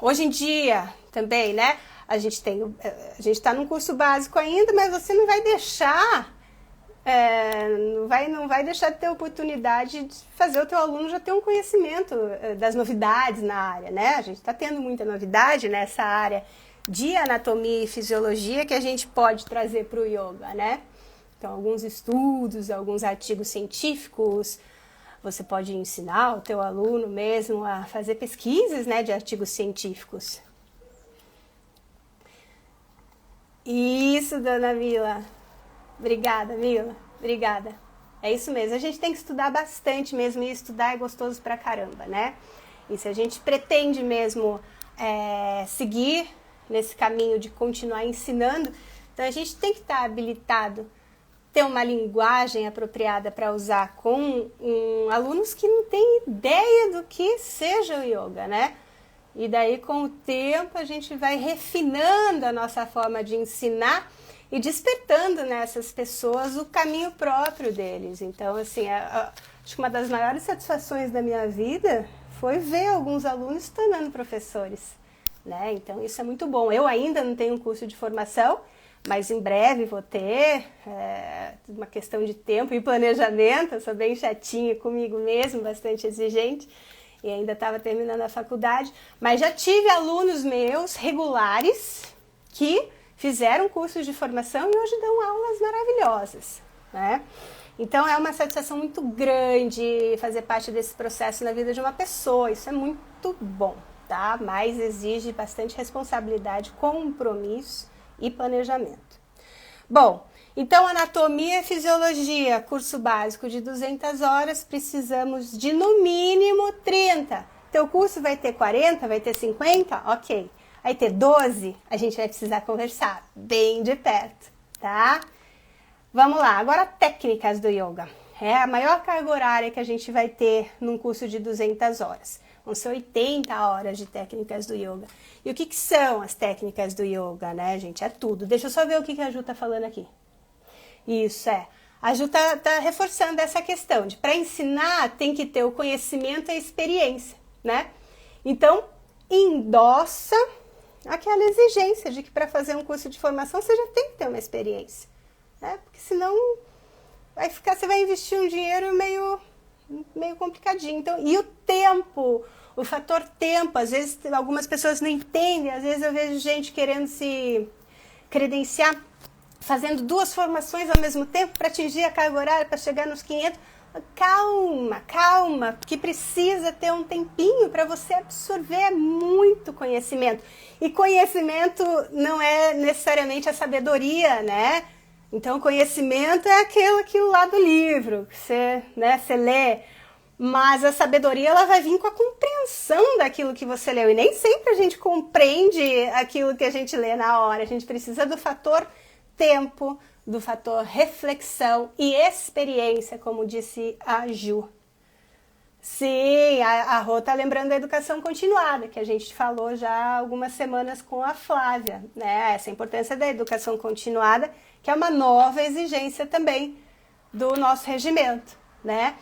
hoje em dia também, né? A gente está num curso básico ainda, mas você não vai deixar... não vai deixar de ter oportunidade de fazer o teu aluno já ter um conhecimento das novidades na área, né? A gente está tendo muita novidade nessa área de anatomia e fisiologia que a gente pode trazer para o yoga, né? Então, alguns estudos, alguns artigos científicos, você pode ensinar o teu aluno mesmo a fazer pesquisas, né, de artigos científicos. Isso, dona Mila. Obrigada, Mila. Obrigada. É isso mesmo. A gente tem que estudar bastante mesmo, e estudar é gostoso pra caramba, né? E se a gente pretende mesmo seguir nesse caminho de continuar ensinando, então a gente tem que estar habilitado, ter uma linguagem apropriada para usar com alunos que não têm ideia do que seja o yoga, né? E daí, com o tempo, a gente vai refinando a nossa forma de ensinar e despertando nessas pessoas o caminho próprio deles. Então, assim, acho que uma das maiores satisfações da minha vida foi ver alguns alunos se tornando professores, né? Então, isso é muito bom. Eu ainda não tenho um curso de formação, mas em breve vou ter, uma questão de tempo e planejamento. Eu sou bem chatinha comigo mesmo, bastante exigente, e ainda estava terminando a faculdade, mas já tive alunos meus regulares que fizeram cursos de formação e hoje dão aulas maravilhosas, né? Então é uma satisfação muito grande fazer parte desse processo na vida de uma pessoa, isso é muito bom, tá? Mas exige bastante responsabilidade, compromisso e planejamento. Bom, então anatomia e fisiologia, curso básico de 200 horas, precisamos de no mínimo 30. Teu curso vai ter 40, vai ter 50? Ok. Vai ter 12, a gente vai precisar conversar bem de perto, tá? Vamos lá, agora técnicas do yoga. É a maior carga horária que a gente vai ter num curso de 200 horas. Vão ser 80 horas de técnicas do yoga. E o que são as técnicas do yoga, né, gente? É tudo. Deixa eu só ver o que a Ju tá falando aqui. Isso, A Ju tá reforçando essa questão de para ensinar tem que ter o conhecimento e a experiência, né? Então, endossa aquela exigência de que para fazer um curso de formação você já tem que ter uma experiência, né? Porque senão você vai investir um dinheiro meio complicadinho. Então, e o tempo, o fator tempo, às vezes algumas pessoas não entendem, às vezes eu vejo gente querendo se credenciar, fazendo 2 formações ao mesmo tempo para atingir a carga horária, para chegar nos 500. Calma, porque precisa ter um tempinho para você absorver muito conhecimento. E conhecimento não é necessariamente a sabedoria, né? Então, conhecimento é aquilo que lá do livro, que você lê. Mas a sabedoria ela vai vir com a compreensão daquilo que você leu. E nem sempre a gente compreende aquilo que a gente lê na hora. A gente precisa do fator tempo, do fator reflexão e experiência, como disse a Ju. Sim, a Rô tá lembrando da educação continuada, que a gente falou já há algumas semanas com a Flávia, né? Essa importância da educação continuada, que é uma nova exigência também do nosso regimento, né?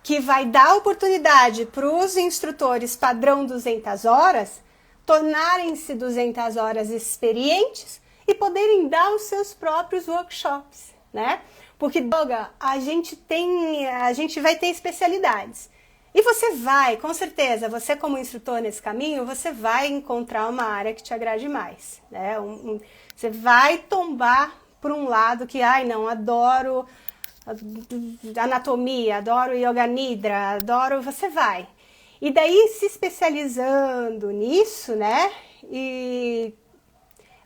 Que vai dar oportunidade para os instrutores padrão 200 horas tornarem-se 200 horas experientes e poderem dar os seus próprios workshops, né? Porque yoga, a gente vai ter especialidades. E você vai, com certeza, você como instrutor nesse caminho, você vai encontrar uma área que te agrade mais, né? Você vai tombar por um lado que, não, adoro anatomia, adoro yoga nidra, você vai. E daí, se especializando nisso, né? E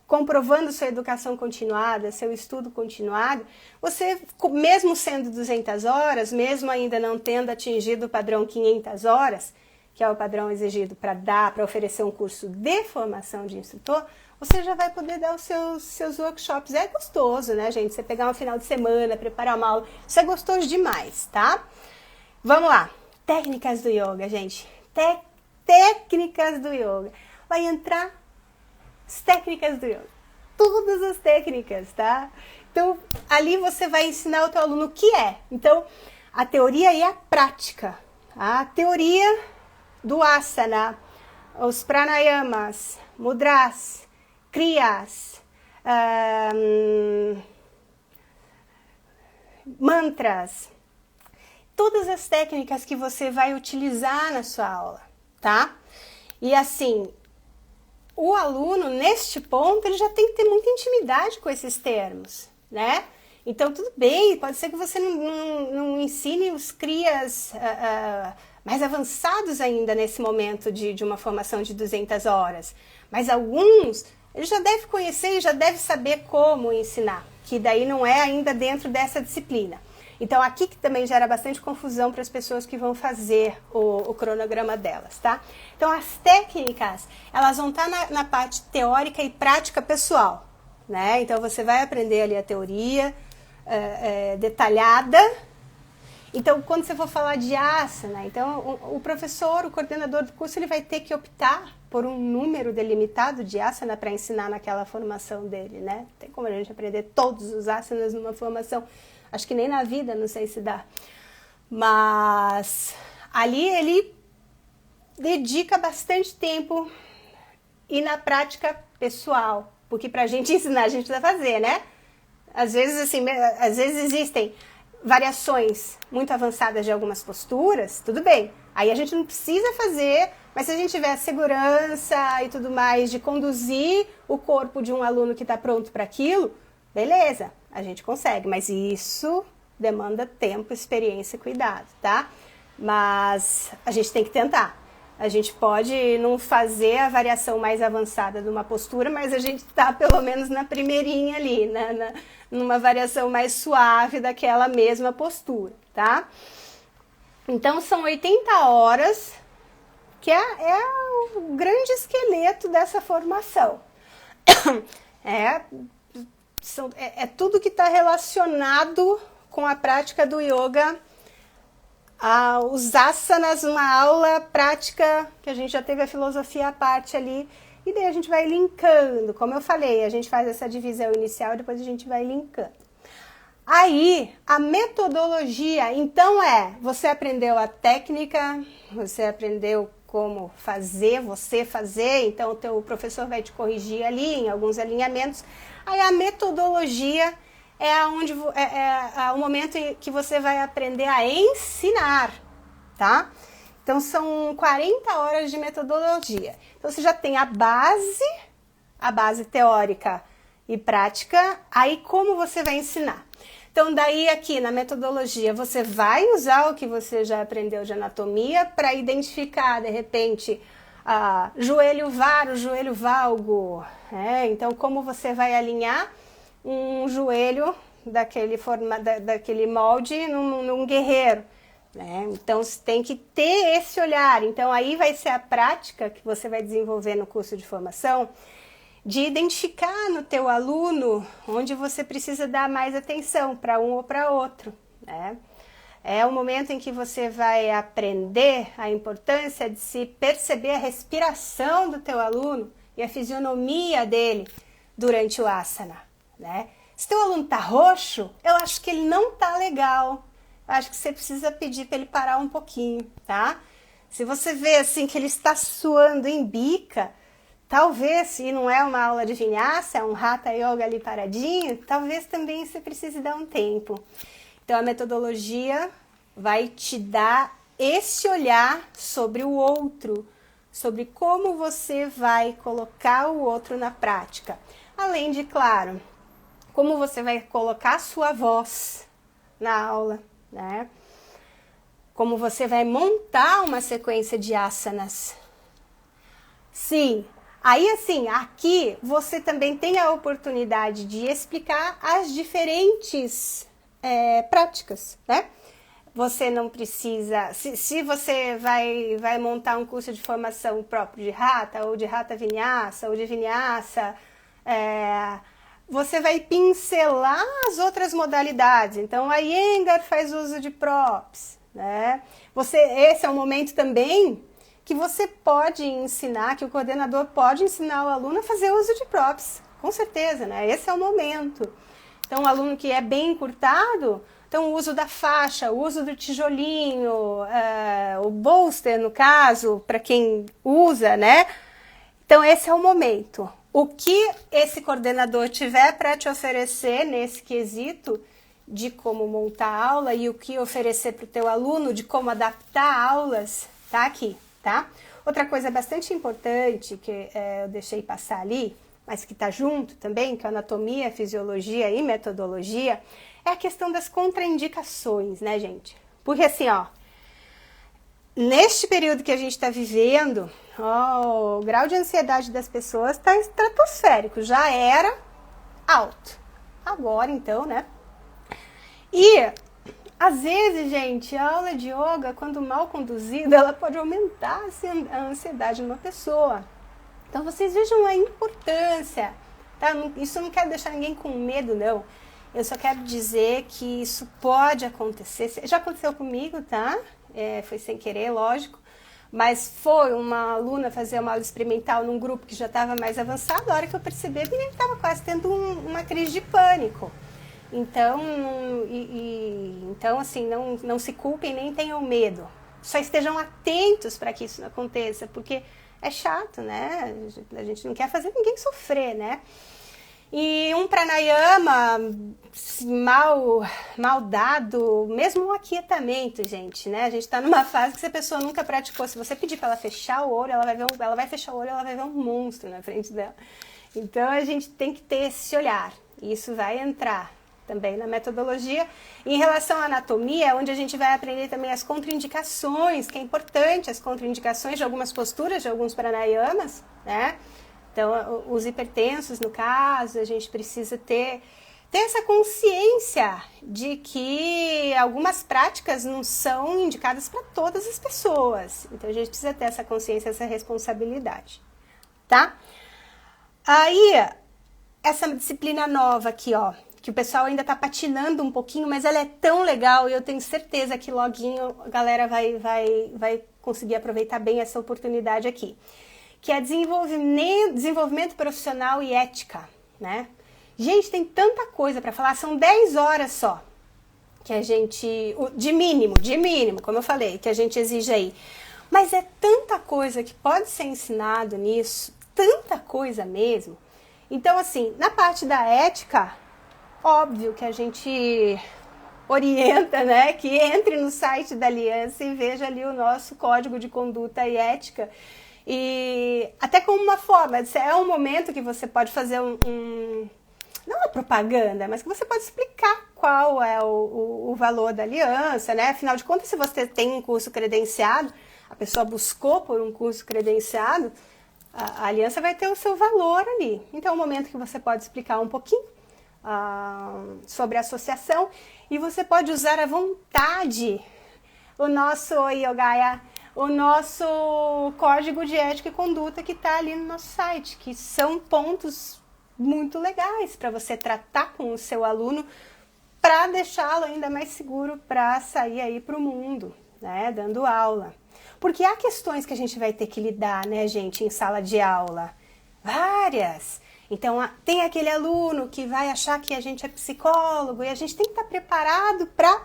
comprovando sua educação continuada, seu estudo continuado, você, mesmo sendo 200 horas, mesmo ainda não tendo atingido o padrão 500 horas, que é o padrão exigido para oferecer um curso de formação de instrutor, você já vai poder dar os seus workshops. É gostoso, né, gente? Você pegar um final de semana, preparar uma aula, isso é gostoso demais, tá? Vamos lá. Técnicas do yoga, gente. Técnicas do yoga. Vai entrar as técnicas do yoga. Todas as técnicas, tá? Então, ali você vai ensinar o teu aluno o que é. Então, a teoria e a prática. A teoria do asana, os pranayamas, mudras, kriyas, mantras, todas as técnicas que você vai utilizar na sua aula, tá? E assim, o aluno, neste ponto, ele já tem que ter muita intimidade com esses termos, né? Então, tudo bem, pode ser que você não ensine os kriyas mais avançados ainda nesse momento de uma formação de 200 horas, mas alguns ele já deve conhecer e já deve saber como ensinar, que daí não é ainda dentro dessa disciplina. Então, aqui que também gera bastante confusão para as pessoas que vão fazer o cronograma delas, tá? Então, as técnicas, elas vão estar na parte teórica e prática pessoal, né? Então, você vai aprender ali a teoria detalhada. Então, quando você for falar de asana, então o professor, o coordenador do curso, ele vai ter que optar por um número delimitado de asana para ensinar naquela formação dele, né? Tem como a gente aprender todos os asanas numa formação. Acho que nem na vida, não sei se dá. Mas ali ele dedica bastante tempo e na prática pessoal. Porque pra gente ensinar, a gente precisa fazer, né? Às vezes existem variações muito avançadas de algumas posturas, tudo bem. Aí a gente não precisa fazer, mas se a gente tiver segurança e tudo mais de conduzir o corpo de um aluno que está pronto para aquilo, beleza, a gente consegue. Mas isso demanda tempo, experiência e cuidado, tá? Mas a gente tem que tentar. A gente pode não fazer a variação mais avançada de uma postura, mas a gente está pelo menos na primeirinha ali, numa variação mais suave daquela mesma postura, tá? Então, são 80 horas, que é o grande esqueleto dessa formação. É tudo que está relacionado com a prática do yoga. Os asanas, uma aula prática, que a gente já teve a filosofia à parte ali, e daí a gente vai linkando, como eu falei, a gente faz essa divisão inicial e depois a gente vai linkando. Aí, a metodologia, então você aprendeu a técnica, você aprendeu como fazer, então o teu professor vai te corrigir ali em alguns alinhamentos. Aí a metodologia é o momento em que você vai aprender a ensinar, tá? Então, são 40 horas de metodologia. Então, você já tem a base teórica e prática, aí como você vai ensinar? Então, daí aqui na metodologia, você vai usar o que você já aprendeu de anatomia para identificar, de repente, joelho varo, joelho valgo. Então, como você vai alinhar um joelho daquele molde num guerreiro, né? Então, você tem que ter esse olhar. Então, aí vai ser a prática que você vai desenvolver no curso de formação, de identificar no teu aluno onde você precisa dar mais atenção para um ou para outro, né? É o momento em que você vai aprender a importância de se perceber a respiração do teu aluno e a fisionomia dele durante o asana, né? Se teu aluno tá roxo, eu acho que ele não tá legal. Eu acho que você precisa pedir para ele parar um pouquinho, tá? Se você vê assim que ele está suando em bica, talvez, se não é uma aula de vinyasa, é um hatha yoga ali paradinho, talvez também você precise dar um tempo. Então, a metodologia vai te dar esse olhar sobre o outro, sobre como você vai colocar o outro na prática. Além de, claro, como você vai colocar a sua voz na aula, né? Como você vai montar uma sequência de asanas. Sim, aí assim, aqui você também tem a oportunidade de explicar as diferentes práticas, né? você não precisa, se você vai montar um curso de formação próprio de Hatha, ou de Hatha Vinyasa, ou de Vinyasa, você vai pincelar as outras modalidades. Então, a Iyengar faz uso de props, né? Esse é um momento também que você pode ensinar, que o coordenador pode ensinar o aluno a fazer uso de props, com certeza, né? Esse é o momento. Então, o aluno que é bem encurtado, então o uso da faixa, o uso do tijolinho, o bolster, no caso, para quem usa, né? Então, esse é o momento. O que esse coordenador tiver para te oferecer nesse quesito de como montar a aula e o que oferecer para o teu aluno, de como adaptar aulas, tá aqui, tá? Outra coisa bastante importante que eu deixei passar ali, mas que está junto também, que é anatomia, fisiologia e metodologia, é a questão das contraindicações, né, gente? Porque assim, ó, neste período que a gente está vivendo, o grau de ansiedade das pessoas está estratosférico, já era alto. Agora, então, né? E, às vezes, gente, a aula de yoga, quando mal conduzida, ela pode aumentar a ansiedade numa pessoa. Então, vocês vejam a importância, tá? Isso eu não quero deixar ninguém com medo, não. Eu só quero dizer que isso pode acontecer. Já aconteceu comigo, tá? Foi sem querer, lógico. Mas foi uma aluna fazer uma aula experimental num grupo que já estava mais avançado. A hora que eu percebi, a menina estava quase tendo uma crise de pânico. Então, então assim, não se culpem nem tenham medo. Só estejam atentos para que isso não aconteça, porque é chato, né? A gente não quer fazer ninguém sofrer, né? E um pranayama mal dado, mesmo um aquietamento, gente, né? A gente tá numa fase que se a pessoa nunca praticou, se você pedir para ela fechar o olho, ela vai fechar o olho, ela vai ver um monstro na frente dela. Então a gente tem que ter esse olhar. E isso vai entrar também na metodologia. Em relação à anatomia, onde a gente vai aprender também as contraindicações, que é importante, as contraindicações de algumas posturas, de alguns pranayamas, né? Então, os hipertensos, no caso, a gente precisa ter essa consciência de que algumas práticas não são indicadas para todas as pessoas. Então, a gente precisa ter essa consciência, essa responsabilidade, tá? Aí, essa disciplina nova aqui, ó, que o pessoal ainda tá patinando um pouquinho, mas ela é tão legal e eu tenho certeza que loguinho a galera vai conseguir aproveitar bem essa oportunidade aqui, que é desenvolvimento profissional e ética, né? Gente, tem tanta coisa para falar, são 10 horas só, que a gente, de mínimo, como eu falei, que a gente exige aí. Mas é tanta coisa que pode ser ensinado nisso, tanta coisa mesmo. Então, assim, na parte da ética, óbvio que a gente orienta, né, que entre no site da Aliança e veja ali o nosso código de conduta e ética. E até como uma forma, é um momento que você pode fazer não uma propaganda, mas que você pode explicar qual é o valor da aliança, né? Afinal de contas, se você tem um curso credenciado, a pessoa buscou por um curso credenciado, a aliança vai ter o seu valor ali. Então, é um momento que você pode explicar um pouquinho sobre a associação e você pode usar à vontade o nosso Yogaya, o nosso código de ética e conduta que está ali no nosso site, que são pontos muito legais para você tratar com o seu aluno para deixá-lo ainda mais seguro para sair aí para o mundo, né, dando aula. Porque há questões que a gente vai ter que lidar, né, gente, em sala de aula. Várias. Então, tem aquele aluno que vai achar que a gente é psicólogo e a gente tem que estar preparado para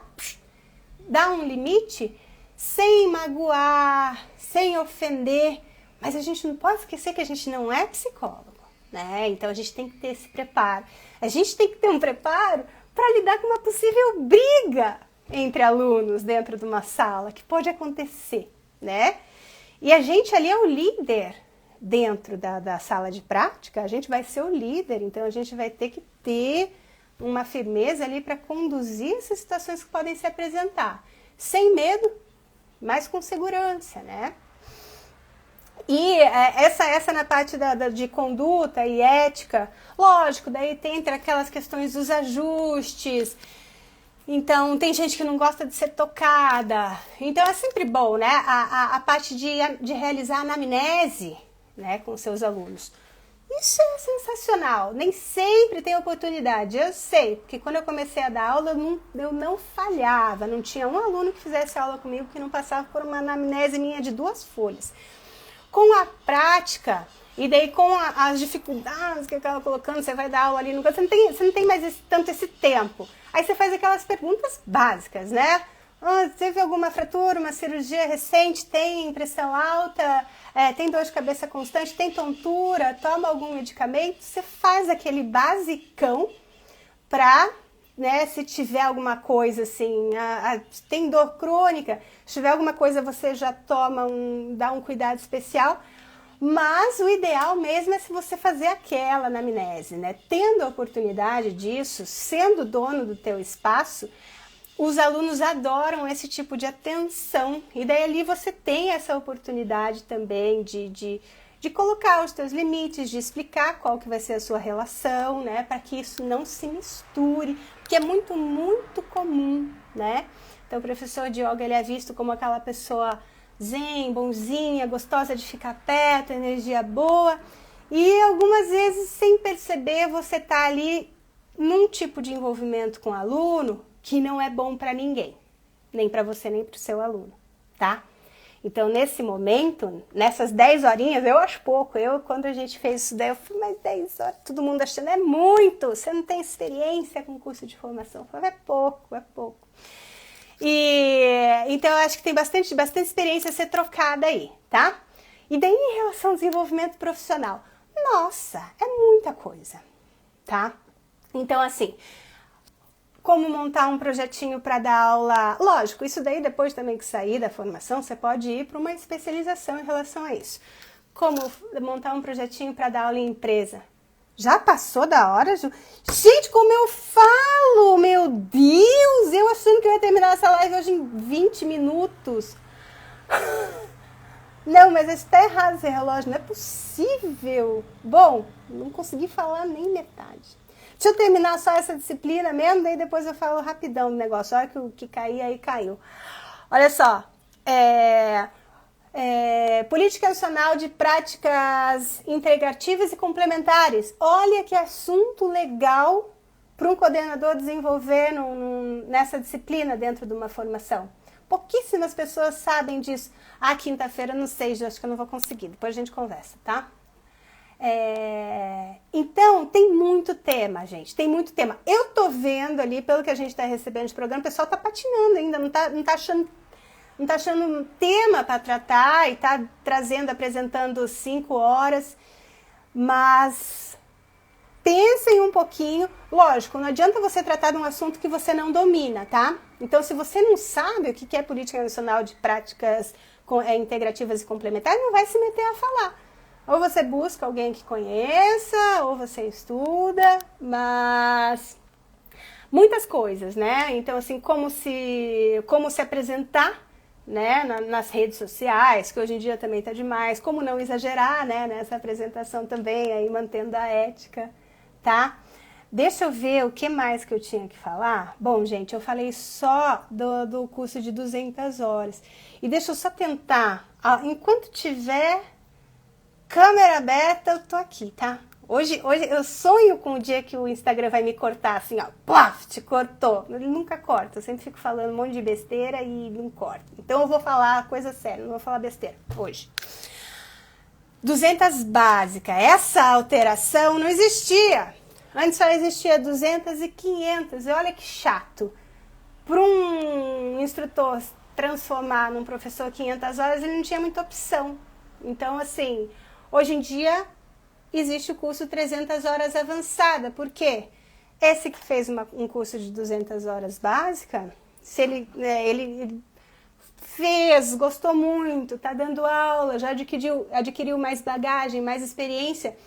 dar um limite sem magoar, sem ofender, mas a gente não pode esquecer que a gente não é psicólogo, né? Então a gente tem que ter esse preparo. A gente tem que ter um preparo para lidar com uma possível briga entre alunos dentro de uma sala, que pode acontecer, né? E a gente ali é o líder dentro da sala de prática, a gente vai ser o líder, então a gente vai ter que ter uma firmeza ali para conduzir essas situações que podem se apresentar, sem medo, mas com segurança, né? E essa na parte de conduta e ética, lógico, daí tem entre aquelas questões dos ajustes. Então, tem gente que não gosta de ser tocada. Então, é sempre bom, né? A parte de realizar anamnese, né, com seus alunos. Isso é sensacional. Nem sempre tem oportunidade. Eu sei, porque quando eu comecei a dar aula, eu não falhava. Não tinha um aluno que fizesse aula comigo que não passava por uma anamnese minha de 2 folhas. Com a prática, e daí com as dificuldades que eu estava colocando, você vai dar aula ali, você não tem mais tanto esse tempo. Aí você faz aquelas perguntas básicas, né? Teve alguma fratura, uma cirurgia recente, tem pressão alta, tem dor de cabeça constante, tem tontura, toma algum medicamento? Você faz aquele basicão para, né, se tiver alguma coisa assim, tem dor crônica, se tiver alguma coisa você já dá um cuidado especial. Mas o ideal mesmo é se você fazer aquela anamnese, né? Tendo a oportunidade disso, sendo dono do teu espaço, os alunos adoram esse tipo de atenção. E daí ali você tem essa oportunidade também de colocar os teus limites, de explicar qual que vai ser a sua relação, né? Para que isso não se misture, porque é muito, muito comum, né? Então o professor de yoga ele é visto como aquela pessoa zen, bonzinha, gostosa de ficar perto, energia boa. E algumas vezes, sem perceber, você tá ali num tipo de envolvimento com o aluno que não é bom para ninguém. Nem para você, nem para o seu aluno, tá? Então, nesse momento, nessas 10 horinhas, eu acho pouco. Quando a gente fez isso daí, eu falei, mas 10 horas, todo mundo achando, é muito. Você não tem experiência com curso de formação. Eu falei, é pouco, é pouco. Então eu acho que tem bastante experiência a ser trocada aí, tá? E daí em relação ao desenvolvimento profissional, nossa, é muita coisa, tá? Então assim, como montar um projetinho para dar aula, lógico, isso daí depois também que sair da formação, você pode ir para uma especialização em relação a isso. Como montar um projetinho para dar aula em empresa. Já passou da hora, Ju? Gente, como eu falo! Meu Deus! Eu achando que eu ia terminar essa live hoje em 20 minutos. Não, mas está errado esse relógio. Não é possível. Bom, não consegui falar nem metade. Deixa eu terminar só essa disciplina mesmo, daí depois eu falo rapidão do negócio. A hora que o que cair, aí caiu. Olha só. Política Nacional de Práticas Integrativas e Complementares. Olha que assunto legal para um coordenador desenvolver nessa disciplina dentro de uma formação. Pouquíssimas pessoas sabem disso. Quinta-feira, não sei, acho que eu não vou conseguir. Depois a gente conversa, tá? Então, tem muito tema, gente. Tem muito tema. Eu tô vendo ali, pelo que a gente tá recebendo de programa, o pessoal tá patinando ainda, não tá achando um tema para tratar e tá apresentando 5 horas, mas pensem um pouquinho. Lógico, não adianta você tratar de um assunto que você não domina, tá? Então, se você não sabe o que é Política Nacional de Práticas Integrativas e Complementares, não vai se meter a falar. Ou você busca alguém que conheça, ou você estuda, mas muitas coisas, né? Então, assim, como se apresentar, né, nas redes sociais, que hoje em dia também tá demais, como não exagerar, né, nessa apresentação também, aí mantendo a ética, tá? Deixa eu ver o que mais que eu tinha que falar. Bom, gente, eu falei só do curso de 200 horas. E deixa eu só tentar, enquanto tiver câmera aberta, eu tô aqui, tá? Hoje eu sonho com o dia que o Instagram vai me cortar, assim, ó, plof, te cortou. Ele nunca corta, eu sempre fico falando um monte de besteira e não corta. Então eu vou falar coisa séria, não vou falar besteira hoje. 200 básica, essa alteração não existia. Antes só existia 200 e 500, e olha que chato. Para um instrutor transformar num professor 500 horas, ele não tinha muita opção. Então, assim, hoje em dia existe o curso 300 horas avançada. Por quê? Esse que fez um curso de 200 horas básica, se ele fez, gostou muito, está dando aula, já adquiriu mais bagagem, mais experiência,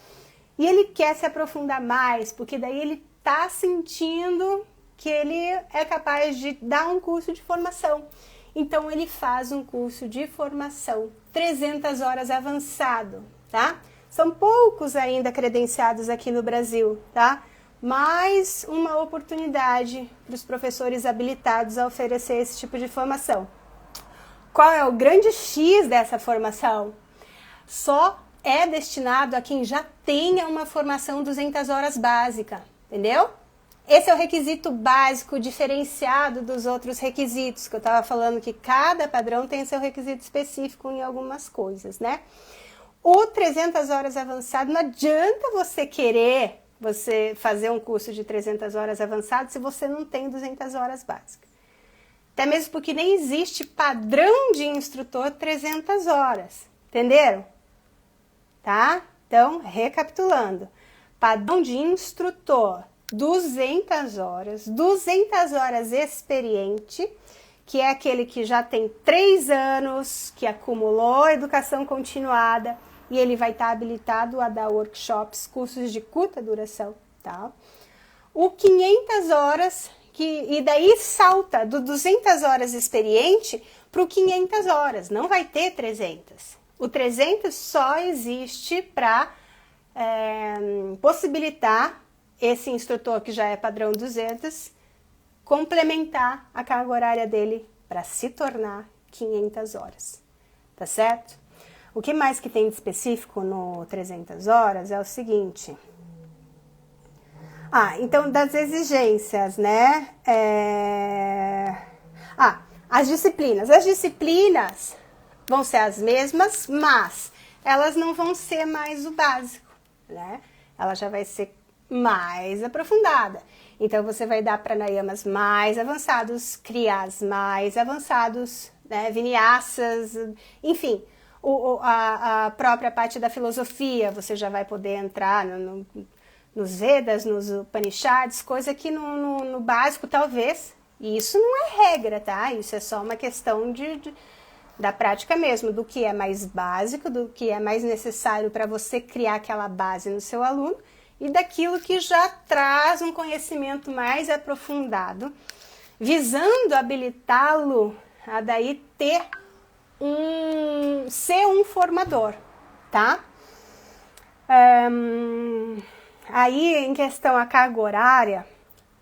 e ele quer se aprofundar mais, porque daí ele está sentindo que ele é capaz de dar um curso de formação. Então ele faz um curso de formação, 300 horas avançado, tá? São poucos ainda credenciados aqui no Brasil, tá? mais uma oportunidade para os professores habilitados a oferecer esse tipo de formação. Qual é o grande X dessa formação? Só é destinado a quem já tenha uma formação 200 horas básica, entendeu? Esse é o requisito básico diferenciado dos outros requisitos, que eu estava falando que cada padrão tem seu requisito específico em algumas coisas, né? O 300 horas avançado, não adianta você querer fazer um curso de 300 horas avançado se você não tem 200 horas básicas. Até mesmo porque nem existe padrão de instrutor 300 horas, entenderam? Tá? Então, recapitulando. Padrão de instrutor 200 horas experiente, que é aquele que já tem 3 anos, que acumulou educação continuada e ele vai estar habilitado a dar workshops, cursos de curta duração, tá? O 500 horas, e daí salta do 200 horas experiente para o 500 horas, não vai ter 300. O 300 só existe para possibilitar esse instrutor que já é padrão 200 complementar a carga horária dele para se tornar 500 horas, tá certo? O que mais que tem de específico no 300 horas é o seguinte. Então das exigências, né? As disciplinas. As disciplinas vão ser as mesmas, mas elas não vão ser mais o básico, né? Ela já vai ser mais aprofundada. Então, você vai dar pranayamas mais avançados, kriyas mais avançados, né? Vinyasas, enfim, a própria parte da filosofia, você já vai poder entrar nos Vedas, nos Upanishads, coisa que no básico, talvez, e isso não é regra, tá? Isso é só uma questão da prática mesmo, do que é mais básico, do que é mais necessário para você criar aquela base no seu aluno, e daquilo que já traz um conhecimento mais aprofundado, visando habilitá-lo a daí ser um formador, tá? Aí, em questão a carga horária,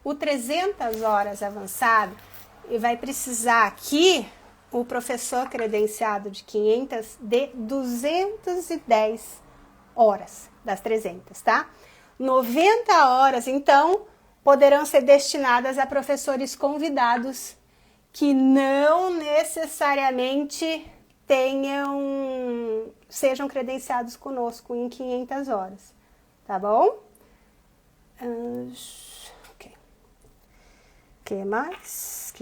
o 300 horas avançado, vai precisar aqui o professor credenciado de 500 de 210 horas das 300, tá? 90 horas, então, poderão ser destinadas a professores convidados que não necessariamente sejam credenciados conosco em 500 horas, tá bom? Ok. Que mais?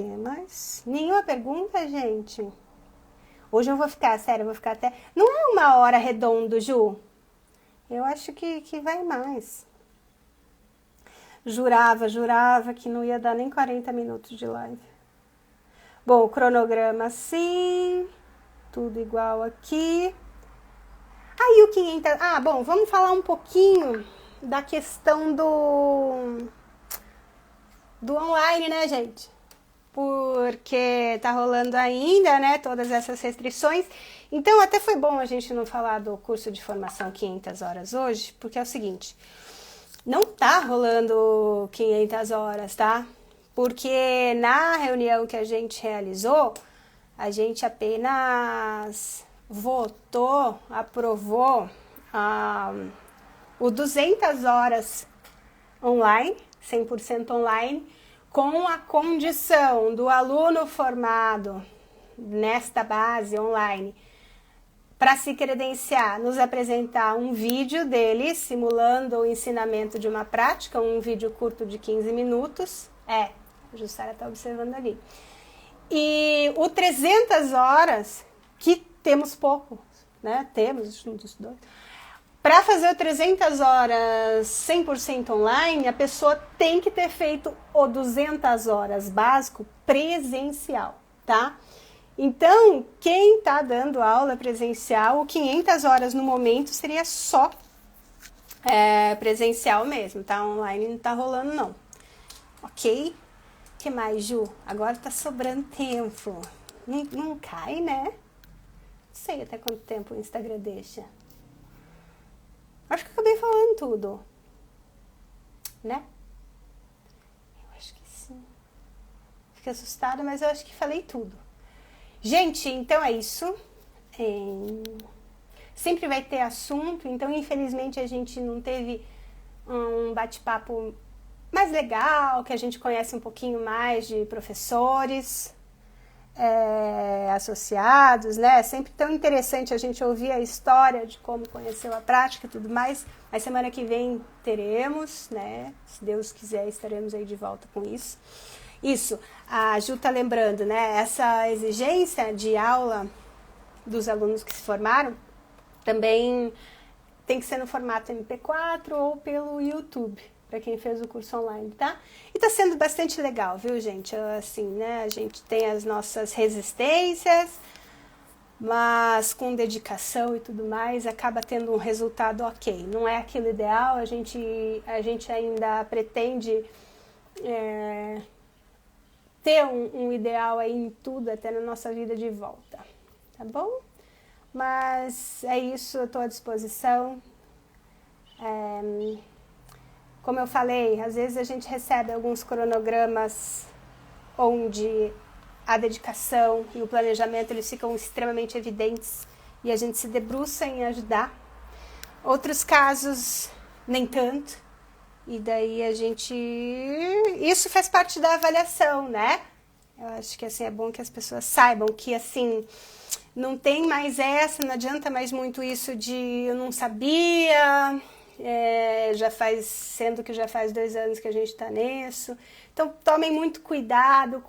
Nenhuma pergunta, gente? Hoje eu vou ficar, sério, eu vou ficar até... Não é 1 hora redondo, Ju? Eu acho que vai mais. Jurava que não ia dar nem 40 minutos de live. Bom, o cronograma sim, tudo igual aqui. Aí o 500... bom, vamos falar um pouquinho da questão do online, né, gente? Porque tá rolando ainda, né, todas essas restrições. Então, até foi bom a gente não falar do curso de formação 500 horas hoje, porque é o seguinte, não tá rolando 500 horas, tá? Porque na reunião que a gente realizou, a gente apenas aprovou o 200 horas online, 100% online, com a condição do aluno formado nesta base online para se credenciar, nos apresentar um vídeo dele simulando o ensinamento de uma prática, um vídeo curto de 15 minutos. A Jussara está observando ali. E o 300 horas, que temos pouco, né? Temos um dos dois. Para fazer o 300 horas 100% online, a pessoa tem que ter feito o 200 horas básico presencial, tá? Então, quem está dando aula presencial, o 500 horas no momento seria só presencial mesmo, tá? Online não tá rolando, não. Ok? O que mais, Ju? Agora tá sobrando tempo. Não cai, né? Não sei até quanto tempo o Instagram deixa. Acho que acabei falando tudo, né? fiquei assustada, mas eu acho que falei tudo. Gente, então é isso. Sempre vai ter assunto, então infelizmente a gente não teve um bate-papo mais legal, que a gente conhece um pouquinho mais de professores associados, né? É sempre tão interessante a gente ouvir a história de como conheceu a prática e tudo mais. Mas semana que vem teremos, né? Se Deus quiser, estaremos aí de volta com isso. Isso, a Ju tá lembrando, né? Essa exigência de aula dos alunos que se formaram também tem que ser no formato MP4 ou pelo YouTube, para quem fez o curso online, tá? E tá sendo bastante legal, viu, gente? Assim, né? A gente tem as nossas resistências, mas com dedicação e tudo mais, acaba tendo um resultado ok. Não é aquilo ideal, a gente ainda pretende ter um ideal aí em tudo, até na nossa vida de volta, tá bom? Mas é isso, eu estou à disposição. Como eu falei, às vezes a gente recebe alguns cronogramas onde a dedicação e o planejamento eles ficam extremamente evidentes e a gente se debruça em ajudar. Outros casos, nem tanto. E daí a gente... Isso faz parte da avaliação, né? Eu acho que assim é bom que as pessoas saibam que assim... Não tem mais essa, não adianta mais muito isso de eu não sabia, sendo que já faz 2 anos que a gente está nisso. Então, tomem muito cuidado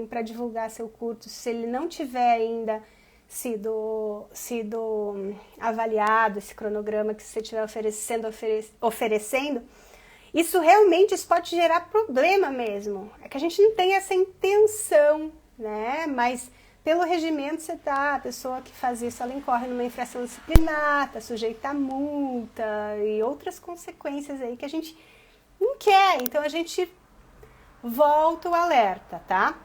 para divulgar seu curso, se ele não tiver ainda sido avaliado, esse cronograma que você estiver oferecendo. Isso realmente pode gerar problema mesmo. É que a gente não tem essa intenção, né? Mas... Pelo regimento, a pessoa que faz isso, ela incorre numa infração disciplinar, está sujeita a multa e outras consequências aí que a gente não quer. Então, a gente volta o alerta, tá?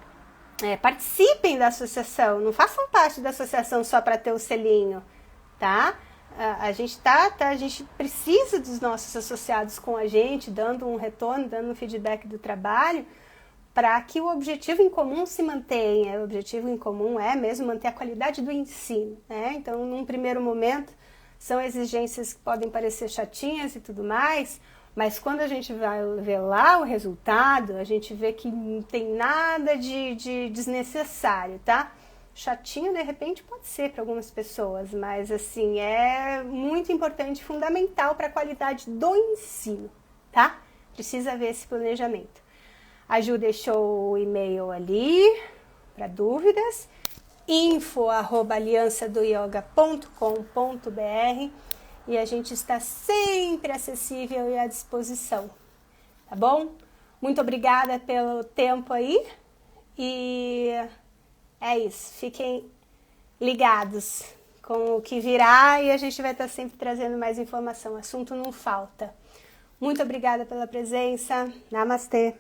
Participem da associação, não façam parte da associação só para ter o selinho, tá? A gente precisa dos nossos associados com a gente, dando um retorno, dando um feedback do trabalho, para que o objetivo em comum se mantenha. O objetivo em comum é mesmo manter a qualidade do ensino, né? Então, num primeiro momento, são exigências que podem parecer chatinhas e tudo mais, mas quando a gente vai ver lá o resultado, a gente vê que não tem nada de desnecessário, tá? Chatinho, de repente, pode ser para algumas pessoas, mas, assim, é muito importante, fundamental para a qualidade do ensino, tá? Precisa ver esse planejamento. A Ju deixou o e-mail ali para dúvidas, info@aliançadoyoga.com.br e a gente está sempre acessível e à disposição, tá bom? Muito obrigada pelo tempo aí e é isso, fiquem ligados com o que virá e a gente vai estar sempre trazendo mais informação, assunto não falta. Muito obrigada pela presença, namastê!